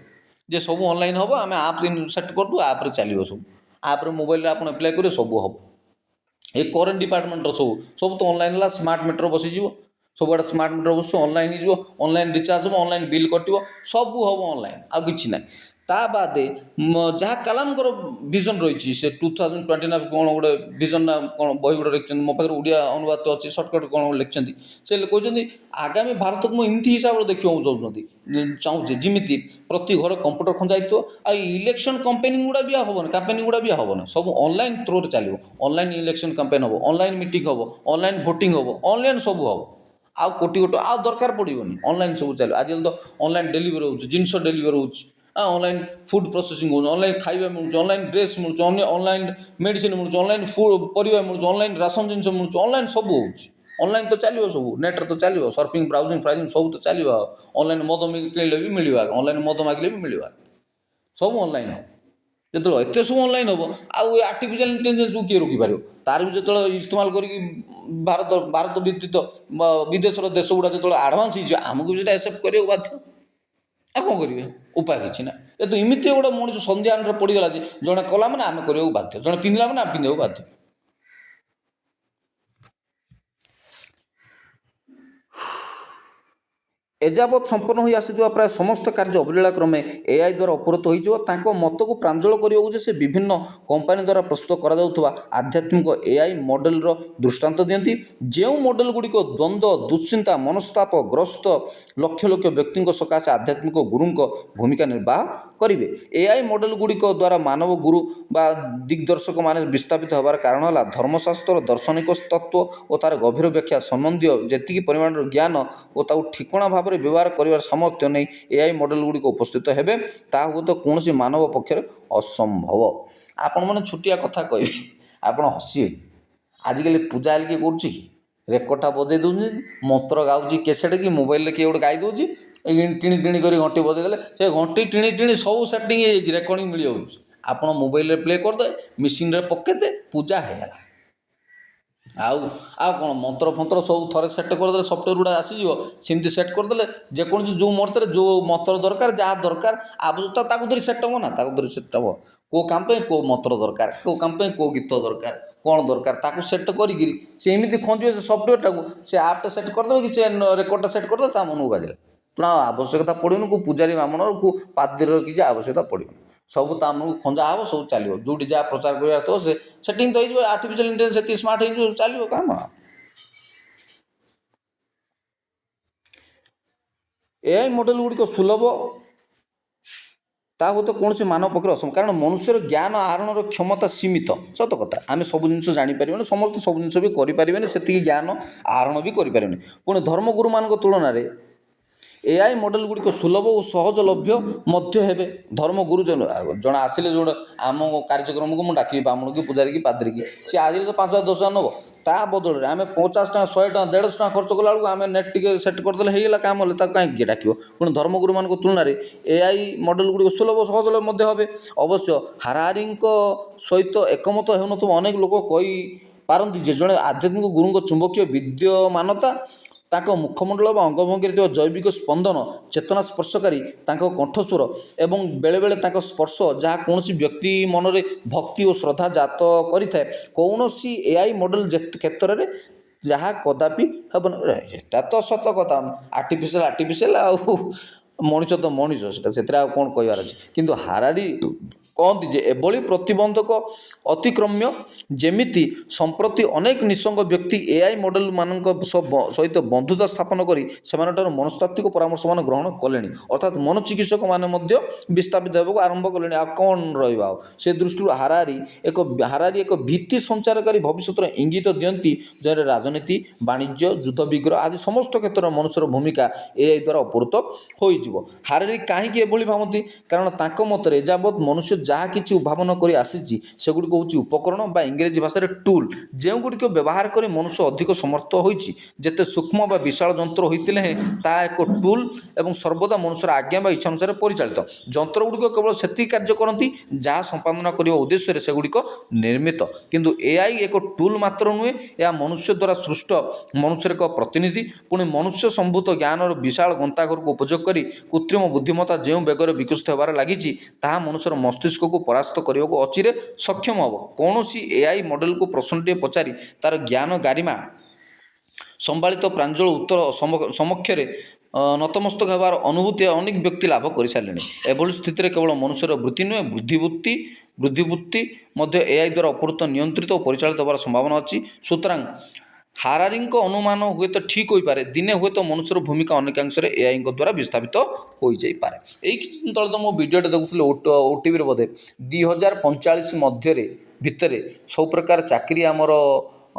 जे सब ऑनलाइन हम आम आप सेट कर आप्रे चलो सब आप्रे मोबाइल आप अप्लाई करेंगे सब हम ये करेन्ट डिपार्टमेंट सब तो ऑनलाइन है स्मार्ट मीटर बसीज सब आड़े स्मार्ट मीटर बस ऑनलाइन हो ऑनलाइन रिचार्ज हम ऑनलाइन बिल कटो सब हम ऑनलाइन आ कि ना ता बादे जहाँ कलामर विजन रही से 2029 कौन गोटे विजन ना कौन बही गोटे लिखते मो पाखे ओडिया अनुवाद तो अच्छी सर्टकट कौन लिखते से कहते आगामी भारत को मुझे हिसाब से देखा चाहूँगी जमी प्रति घर कंप्यूटर खंजा आ इलेक्शन कंपेनिंग गुड़ा भी हेन कैंपेनिंग गुड़ा भी हेन सब ऑनलाइन थ्रो चलो ऑनलाइन इलेक्शन कैंपेन हम ऑनलाइन मीटिंग हम ऑनलाइन भोटिंग हम ऑनलाइन सब हम आउ कोटी गोटे आ दरकार पड़ोनी ऑनलाइन सब चलो आजकल तो ऑनलाइन डेलीवरी हो जिनस डेलीवरी हो ऑनलाइन फूड प्रोसेसिंग हो ऑनलाइन खाଇବା मिलूँ ऑनलाइन ड्रेस मिलूँ ऑनलाइन मेडिसिन मिलूँ ऑनलाइन फूड परिवा मिलूँ ऑनलाइन राशन जिन मिलूँ ऑनलाइन सब हो ऑनलाइन तो चलो सब नेट तो चलो सर्फिंग ब्राउजिंग फ्राउजिंग सब तो चलो ऑनलाइन मद किणले भी मिलवा ऑनलाइन मद मागिले भी मिलवा सब ऑनलाइन हम जो एत सब ऑनलाइन हम आउ आर्टिफिशियल इंटेलिजेंस को किए रोकिपार तार भी जो इस्तेमाल कर भारत व्यतीत विदेशर देश गुड़ा जो आडभांस होमको भी एक्सेप्ट करने बाध्य आ कौन करेंगे उपाय किसी ना ये तो इमती गोटे मनुष्य सन्ध्या पड़गला जड़े कला मैंने आम करने बाध्य जड़े पिंधला मैंने आम पिंधे बाध्य एजावत संपन्न हो आसी प्राय समस्त कार्य अवलीला क्रमे एआई द्वारा अपहृत हो मत को प्रांजल करने से विभिन्न कंपानी द्वारा प्रस्तुत करा आध्यात्मिक एआई मॉडल दृष्टांत दियंती जो मॉडल गुड़िक द्वंद्व दुश्चिंता मनस्ताप ग्रस्त लक्ष लक्ष व्यक्ति सकाशे आध्यात्मिक गुरु भूमिका निर्वाह करेंगे एआई मॉडल गुड़िक द्वारा मानव गुरु बा दिग्दर्शक मान विस्थापित होवार कारण है धर्मशास्त्र दार्शनिक तत्व और तार गभीर व्याख्या संबंधी जी परिमाण ज्ञान और ठिकणा भाव व्यवहार कर सामर्थ्य नहीं एआई मॉडल गुड़िक उपस्थित हेबे ता हुए तो कौन मानव पक्षर असंभव आपण मैंने छुटिया कथा कह आप हसी आजिकल पूजा किए कर रेकर्डटा बजे दूसरी मंत्र गाँव कैसेट कि मोबाइल किए गोटे गाई दूसरी टिणी टिणी कर घंटी बजेदेले से घंटी टिणी टिणी सब सेटिंग हो रेकर्डिंग मिल जाऊँ आप मोबाइल प्ले करदे मेसीन पकेदे पूजा है आउ कौन मंत्र फंत्र सब थे सेट करदे सफ्टवेयर गुड़ा आसीज सेमती सेट करदे जेकोसी जो मुहूर्त जो मंत्र दरकार जहाँ दरकार आवश्यकता धरी सेट हम ना धरी सेट हम कौ काम कौ मंत्र दरकार कौ काम कौ गीत दरकार कौन दरकार ताकू सेट करमती खंजे से सफ्टवेयर टाक से आप्टा सेट करदे कि रेकर्डटा सेट करदे ता मन को बाजिले तेना आवश्यकता पड़ोनी को पूजारी ब्राह्मण को पाद्रीर किसी आवश्यकता पड़ोनी सब तो आमको खंजा हम सब चलो जो जहाँ प्रचार करार थो से सेटिंग तो हो आर्टिफिशियल इंटेलिजेंस से स्मार्ट हो चलो काम एआई मॉडल गुड़िक सुलभ ତାହା ହୁଏତ କୌଣସି ମାନବ ପକ୍ଷରେ ଅସମ୍ଭବ, କାରଣ ମନୁଷ୍ୟର ଜ୍ଞାନ ଆହରଣର କ୍ଷମତା ସୀମିତ। ସତ କଥା, ଆମେ ସବୁ ଜିନିଷ ଜାଣିପାରିବାନି, ସମସ୍ତେ ସବୁ ଜିନିଷ ବି କରିପାରିବେନି, ସେତିକି ଜ୍ଞାନ ଆହରଣ ବି କରିପାରିବେନି। ପୁଣି ଧର୍ମଗୁରୁମାନଙ୍କ ତୁଳନାରେ ଏଆଇ ମଡ଼େଲ ଗୁଡ଼ିକ ସୁଲଭ ଓ ସହଜଲଭ୍ୟ ମଧ୍ୟ ହେବେ। ଧର୍ମଗୁରୁ ଜଣେ ଆସିଲେ ଯେଉଁଟା ଆମ କାର୍ଯ୍ୟକ୍ରମକୁ ମୁଁ ଡାକିବି ବ୍ରାହ୍ମଣ କି ପୂଜାରୀ କି ପାଦ୍ରୀ କି, ସିଏ ଆଜିରେ ତ 5,000 10,000 ନେବ। ତା ବଦଳରେ ଆମେ 50 ଟଙ୍କା 100 ଟଙ୍କା 150 ଟଙ୍କା ଖର୍ଚ୍ଚ କଲାବେଳକୁ ଆମେ ନେଟ୍ ଟିକେ ସେଟ୍ କରିଦେଲେ ହେଇଗଲା କାମ, ହେଲେ ତାକୁ କାହିଁକି କିଏ ଡାକିବ। ପୁଣି ଧର୍ମଗୁରୁମାନଙ୍କ ତୁଳନାରେ ଏଆଇ ମଡ଼େଲ ଗୁଡ଼ିକ ସୁଲଭ ସହଜଲଭ୍ୟ ମଧ୍ୟ ହେବେ। ଅବଶ୍ୟ ହାରାହାରିଙ୍କ ସହିତ ଏକମତ ହେଉନଥିବା ଅନେକ ଲୋକ କହିପାରନ୍ତି ଯେ ଜଣେ ଆଧ୍ୟାତ୍ମିକ ଗୁରୁଙ୍କ ଚୁମ୍ବକୀୟ ବିଦ୍ୟମାନତା, ତାଙ୍କ ମୁଖମଣ୍ଡଳ ବା ଅଙ୍ଗଭଙ୍ଗୀରେ ଥିବା ଜୈବିକ ସ୍ପନ୍ଦନ, ଚେତନା ସ୍ପର୍ଶକାରୀ ତାଙ୍କ କଣ୍ଠସ୍ୱର ଏବଂ ବେଳେବେଳେ ତାଙ୍କ ସ୍ପର୍ଶ ଯାହା କୌଣସି ବ୍ୟକ୍ତି ମନରେ ଭକ୍ତି ଓ ଶ୍ରଦ୍ଧା ଜାତ କରିଥାଏ, କୌଣସି ଏଆଇ ମଡ଼େଲ କ୍ଷେତ୍ରରେ ଯାହା କଦାପି ହେବନି। ଏଟା ତ ସତ କଥା, ଆର୍ଟିଫିସିଆଲ ଆଉ ମଣିଷ ତ ମଣିଷ, ସେଥିରେ ଆଉ କ'ଣ କହିବାର ଅଛି। କିନ୍ତୁ ହାରାରି କହନ୍ତି ଯେ ଏଭଳି ପ୍ରତିବନ୍ଧକ ଅତିକ୍ରମ୍ୟ ଯେମିତି ସମ୍ପ୍ରତି ଅନେକ ନିଃସଙ୍ଗ ବ୍ୟକ୍ତି ଏଆଇ ମଡ଼େଲମାନଙ୍କ ସହିତ ବନ୍ଧୁତା ସ୍ଥାପନ କରି ସେମାନଙ୍କଠାରୁ ମନସ୍ତାତ୍ତ୍ୱିକ ପରାମର୍ଶମାନ ଗ୍ରହଣ କଲେଣି। ଅର୍ଥାତ୍ ମନୋଚିକିତ୍ସକମାନେ ମଧ୍ୟ ବିସ୍ଥାପିତ ହେବାକୁ ଆରମ୍ଭ କଲେଣି। ଆଉ କ'ଣ ରହିବ ଆଉ। ସେ ଦୃଷ୍ଟିରୁ ହାରାରି ଏକ ଭୀତି ସଞ୍ଚାରକାରୀ ଭବିଷ୍ୟତର ଇଙ୍ଗିତ ଦିଅନ୍ତି, ଯେଉଁରେ ରାଜନୀତି, ବାଣିଜ୍ୟ, ଯୁଦ୍ଧ ବିଗ୍ରହ ଆଦି ସମସ୍ତ କ୍ଷେତ୍ରରେ ମନୁଷ୍ୟର ଭୂମିକା ଏଆଇ ଦ୍ୱାରା ଅପହୃତ ହୋଇଯିବ। ହାରାରି କାହିଁକି ଏଭଳି ଭାବନ୍ତି? କାରଣ ତାଙ୍କ ମତରେ ଏଯାବତ୍ ମନୁଷ୍ୟ ଯାହା କିଛି ଉଦ୍ଭାବନ କରି ଆସିଛି ସେଗୁଡ଼ିକ ହେଉଛି ଉପକରଣ ବା ଇଂରେଜୀ ଭାଷାରେ ଟୁଲ୍, ଯେଉଁଗୁଡ଼ିକ ବ୍ୟବହାର କରି ମନୁଷ୍ୟ ଅଧିକ ସମର୍ଥ ହୋଇଛି। ଯେତେ ସୂକ୍ଷ୍ମ ବା ବିଶାଳ ଯନ୍ତ୍ର ହୋଇଥିଲେ ହେଁ ତାହା ଏକ ଟୁଲ୍ ଏବଂ ସର୍ବଦା ମନୁଷ୍ୟର ଆଜ୍ଞା ବା ଇଚ୍ଛା ଅନୁସାରେ ପରିଚାଳିତ। ଯନ୍ତ୍ରଗୁଡ଼ିକ କେବଳ ସେତିକି କାର୍ଯ୍ୟ କରନ୍ତି ଯାହା ସମ୍ପାଦନା କରିବା ଉଦ୍ଦେଶ୍ୟରେ ସେଗୁଡ଼ିକ ନିର୍ମିତ। କିନ୍ତୁ ଏଆଇ ଏକ ଟୁଲ୍ ମାତ୍ର ନୁହେଁ, ଏହା ମନୁଷ୍ୟ ଦ୍ୱାରା ସୃଷ୍ଟ ମନୁଷ୍ୟର ଏକ ପ୍ରତିନିଧି। ପୁଣି ମନୁଷ୍ୟ ସମ୍ଭୂତ ଜ୍ଞାନର ବିଶାଳ ଗନ୍ତାଘରକୁ ଉପଯୋଗ କରି କୃତ୍ରିମ ବୁଦ୍ଧିମତ୍ତା ଯେଉଁ ବେଗରେ ବିକଶିତ ହେବାରେ ଲାଗିଛି, ତାହା ମନୁଷ୍ୟର ମସ୍ତିଷ୍କକୁ ପରାସ୍ତ କରିବାକୁ ଅଚିରେ ସକ୍ଷମ ହେବ। କୌଣସି ଏଆଇ ମଡ଼େଲକୁ ପ୍ରଶ୍ନଟିଏ ପଚାରି ତା'ର ଜ୍ଞାନ ଗାରିମା ସମ୍ବଳିତ ପ୍ରାଞ୍ଜଳ ଉତ୍ତର ସମକ୍ଷରେ ନତମସ୍ତକ ହେବାର ଅନୁଭୂତି ଅନେକ ବ୍ୟକ୍ତି ଲାଭ କରିସାରିଲେଣି। ଏଭଳି ସ୍ଥିତିରେ କେବଳ ମନୁଷ୍ୟର ବୃତ୍ତି ନୁହେଁ, ବୁଦ୍ଧିବୃତ୍ତି ମଧ୍ୟ ଏଆଇ ଦ୍ୱାରା ଅପହୃତ, ନିୟନ୍ତ୍ରିତ ଓ ପରିଚାଳିତ ହେବାର ସମ୍ଭାବନା ଅଛି। ସୁତରାଂ ହାରାରିଙ୍କ ଅନୁମାନ ହୁଏତ ଠିକ୍ ହୋଇପାରେ, ଦିନେ ହୁଏତ ମନୁଷ୍ୟର ଭୂମିକା ଅନେକାଂଶରେ ଏଆଇଙ୍କ ଦ୍ୱାରା ବିସ୍ଥାପିତ ହୋଇଯାଇପାରେ। ଏଇ କିଛି ଦିନ ତଳେ ତ ମୁଁ ଭିଡ଼ିଓଟେ ଦେଖୁଥିଲି ଓଟିଭିରେ, ବୋଧେ 2045 ଭିତରେ ସବୁ ପ୍ରକାର ଚାକିରି ଆମର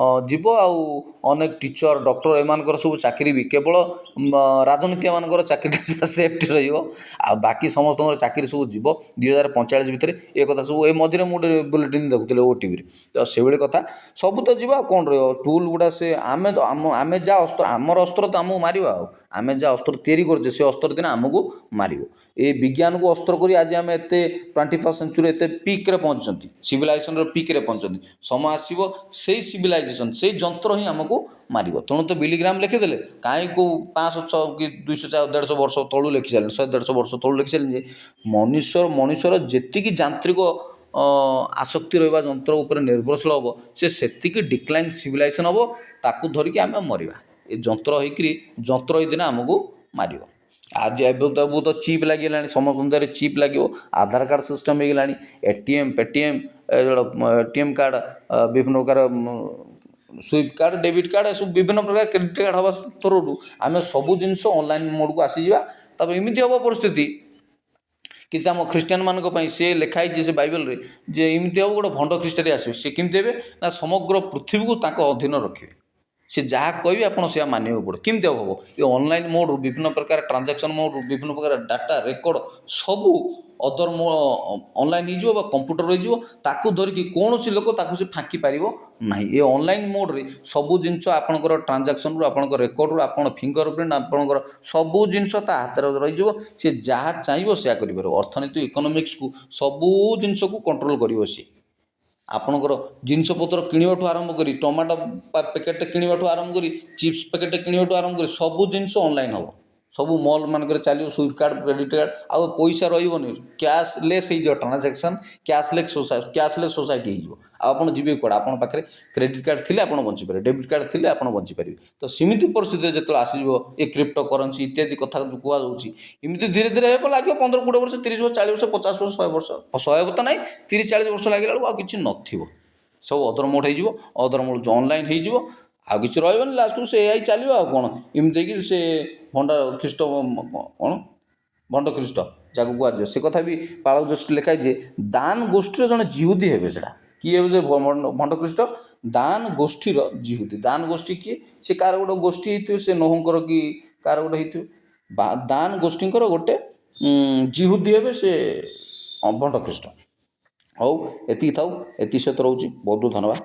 ଯିବ, ଆଉ ଅନେକ ଟିଚର, ଡକ୍ଟର ଏମାନଙ୍କର ସବୁ ଚାକିରି ବି କେବଳ ରାଜନୀତିମାନଙ୍କର ଚାକିରିଟା ସେଫ୍ଟି ରହିବ, ଆଉ ବାକି ସମସ୍ତଙ୍କର ଚାକିରି ସବୁ ଯିବ 2045 ଭିତରେ। ଏ କଥା ସବୁ ଏ ମଝିରେ ମୁଁ ଗୋଟେ ବୁଲେଟିନ୍ ଦେଖୁଥିଲି ଓଟିଭିରେ। ତ ସେଭଳି କଥା ସବୁ ତ ଯିବ, ଆଉ କ'ଣ ରହିବ। ଟୁଲ୍ ଗୁଡ଼ା ସେ ଆମେ ଯାହା ଅସ୍ତ୍ର, ଆମର ଅସ୍ତ୍ର ତ ଆମକୁ ମାରିବ। ଆଉ ଆମେ ଯାହା ଅସ୍ତ୍ର ତିଆରି କରୁଛେ ସେ ଅସ୍ତ୍ର ଦିନ ଆମକୁ ମାରିବ। ଏ ବିଜ୍ଞାନକୁ ଅସ୍ତ୍ର କରି ଆଜି ଆମେ ଏତେ 21st ସେଞ୍ଚୁରୀ ଏତେ ପିକ୍ରେ ପହଞ୍ଚିଛନ୍ତି, ସିଭିଲାଇଜେସନର ପିକ୍ରେ ପହଞ୍ଚିଛନ୍ତି। ସମୟ ଆସିବ ସେଇ ସିଭିଲାଇଜେସନ୍, ସେଇ ଯନ୍ତ୍ର ହିଁ ଆମକୁ ମାରିବ। ତେଣୁ ତ ବିଲିଗ୍ରାମ ଲେଖିଦେଲେ, କାହିଁ କେଉଁ 500 କି 200 150 ବର୍ଷ ତଳୁ ଲେଖି ସାରିଲେଣି, 100-150 ବର୍ଷ ତଳୁ ଲେଖି ସାରିଲେଣି ଯେ ମଣିଷର ଯେତିକି ଯାନ୍ତ୍ରିକ ଆସକ୍ତି ରହିବା, ଯନ୍ତ୍ର ଉପରେ ନିର୍ଭରଶୀଳ ହେବ, ସେ ସେତିକି ଡିକ୍ଲାଇନ୍ ସିଭିଲାଇଜେସନ୍ ହେବ। ତାକୁ ଧରିକି ଆମେ ମରିବା। ଏ ଯନ୍ତ୍ର ହେଇକିରି ଯନ୍ତ୍ର ହେଇଦିନ ଆମକୁ ମାରିବ। ଆଜି ଏବେ ତ ଚିପ୍ ଲାଗିଗଲାଣି, ସମସ୍ତଙ୍କ ଚିପ୍ ଲାଗିବ। ଆଧାର କାର୍ଡ଼ ସିଷ୍ଟମ୍ ହେଇଗଲାଣି, ଏଟିଏମ୍, ପେଟିଏମ୍, ଏଟିଏମ୍ କାର୍ଡ଼, ବିଭିନ୍ନ ପ୍ରକାର ସୁଇପ୍ କାର୍ଡ଼, ଡେବିଟ୍ କାର୍ଡ଼, ଏସବୁ ବିଭିନ୍ନ ପ୍ରକାର କ୍ରେଡ଼ିଟ୍ କାର୍ଡ଼ ହେବା ତରଫରୁ ଆମେ ସବୁ ଜିନିଷ ଅନଲାଇନ୍ ମୋଡ଼କୁ ଆସିଯିବା। ତାପରେ ଏମିତି ହେବ ପରିସ୍ଥିତି, କିଛି ଆମ ଖ୍ରୀଷ୍ଟିଆନମାନଙ୍କ ପାଇଁ ସେ ଲେଖା ହେଇଛି ସେ ବାଇବେଲରେ ଯେ ଏମିତି ହେବ ଗୋଟେ ଭଣ୍ଡ ଖ୍ରୀଷ୍ଟିଆନ ଆସିବେ। ସେ କେମିତି ହେବେ ନା ସମଗ୍ର ପୃଥିବୀକୁ ତାଙ୍କ ଅଧୀନ ରଖିବେ। ସେ ଯାହା କହିବେ ଆପଣ ସେୟା ମାନିବାକୁ ପଡ଼ିବ। କେମିତି ହେବ? ଏ ଅନଲାଇନ୍ ମୋଡ଼ରୁ, ବିଭିନ୍ନ ପ୍ରକାର ଟ୍ରାଞ୍ଜାକ୍ସନ୍ ମୋଡ଼ରୁ, ବିଭିନ୍ନ ପ୍ରକାର ଡାଟା ରେକର୍ଡ଼ ସବୁ ଅନଲାଇନ୍ ହେଇଯିବ ବା କମ୍ପ୍ୟୁଟର ହେଇଯିବ। ତାକୁ ଧରିକି କୌଣସି ଲୋକ ତାକୁ ସେ ଫାଙ୍କି ପାରିବ ନାହିଁ। ଏ ଅନଲାଇନ୍ ମୋଡ଼ରେ ସବୁ ଜିନିଷ ଆପଣଙ୍କର ଟ୍ରାଞ୍ଜାକ୍ସନ୍ରୁ, ଆପଣଙ୍କ ରେକର୍ଡ଼ରୁ, ଆପଣ ଫିଙ୍ଗର ପ୍ରିଣ୍ଟ, ଆପଣଙ୍କର ସବୁ ଜିନିଷ ତା ହାତରେ ରହିଯିବ। ସେ ଯାହା ଚାହିଁବ ସେୟା କରିପାରିବ। ଅର୍ଥନୀତି, ଇକୋନୋମିକ୍ସକୁ, ସବୁ ଜିନିଷକୁ କଣ୍ଟ୍ରୋଲ କରିବ ସିଏ। ଆପଣଙ୍କର ଜିନିଷପତ୍ର କିଣିବାଠୁ ଆରମ୍ଭ କରି, ଟମାଟୋ ପ୍ୟାକେଟ୍ଟେ କିଣିବାଠୁ ଆରମ୍ଭ କରି, ଚିପ୍ସ ପ୍ୟାକେଟ୍ଟେ କିଣିବାଠୁ ଆରମ୍ଭ କରି ସବୁ ଜିନିଷ ଅନଲାଇନ୍ ହେବ। ସବୁ ମଲ୍ ମାନଙ୍କରେ ଚାଲିବ ସୁଇପ୍ କାର୍ଡ଼, କ୍ରେଡ଼ିଟ୍ କାର୍ଡ଼, ଆଉ ପଇସା ରହିବନି। କ୍ୟାସଲେସ୍ ହେଇଯିବ ଟ୍ରାଞ୍ଜାକ୍ସନ୍, କ୍ୟାସଲେସ୍ ସୋସାଇଟି ହେଇଯିବ। ଆଉ ଆପଣ ଯିବେ କୁଆଡ଼େ? ଆପଣଙ୍କ ପାଖରେ କ୍ରେଡ଼ିଟ୍ କାର୍ଡ଼ ଥିଲେ ଆପଣ ବଞ୍ଚିପାରିବେ, ଡେବିଟ୍ କାର୍ଡ଼ ଥିଲେ ଆପଣ ବଞ୍ଚିପାରିବେ। ତ ସେମିତି ପରିସ୍ଥିତିରେ ଯେତେବେଳେ ଆସିଯିବ ଏ କ୍ରିପ୍ଟୋ କରେନ୍ସି ଇତ୍ୟାଦି କଥା କୁହାଯାଉଛି, ଏମିତି ଧୀରେ ଧୀରେ ହେବ, ଲାଗିବ 15-20 ବର୍ଷ, 30 ବର୍ଷ, 40 ବର୍ଷ, 50 ବର୍ଷ, 100 ବର୍ଷ, 100 ତ ନାହିଁ, 30-40 ବର୍ଷ ଲାଗିଲା ବେଳକୁ ଆଉ କିଛି ନଥିବ। ସବୁ ଅଦରମୋଡ଼ ହେଇଯିବ, ଅଦରମୋଡ଼ ଅନଲାଇନ୍ ହେଇଯିବ, ଆଉ କିଛି ରହିବନି। ଲାଷ୍ଟକୁ ସେ ଏଆଇ ଚାଲିବ। ଆଉ କ'ଣ ଏମିତି ହେଇକି ସେ ଭଣ୍ଡା ଖ୍ରୀଷ୍ଟ କ'ଣ ଭଣ୍ଡଖ୍ରୀଷ୍ଟ ଯାହାକୁ କୁହାଯିବ ସେ କଥା ବି ପାଳ ଜୋଷ୍ଟ ଲେଖା ହେଇଛି ଦାନ ଗୋଷ୍ଠୀର ଜଣେ ଜିହୁଦୀ ହେବେ। ସେଇଟା କିଏ ହେବେ ଯେ ଭଣ୍ଡଖ୍ରୀଷ୍ଟ? ଦାନ ଗୋଷ୍ଠୀର ଜିହୁଦୀ। ଦାନ ଗୋଷ୍ଠୀ କିଏ? ସେ କାହାର ଗୋଟେ ଗୋଷ୍ଠୀ ହେଇଥିବ, ସେ ନୋହଙ୍କର କି କାହାର ଗୋଟେ ହେଇଥିବ। ଦାନ ଗୋଷ୍ଠୀଙ୍କର ଗୋଟେ ଜିହୁଦୀ ହେବେ ସେ ଭଣ୍ଡଖ୍ରୀଷ୍ଟ। ହଉ ଏତିକି ଥାଉ, ଏତିକି ସହିତ ରହୁଛି। ବହୁତ ବହୁତ ଧନ୍ୟବାଦ।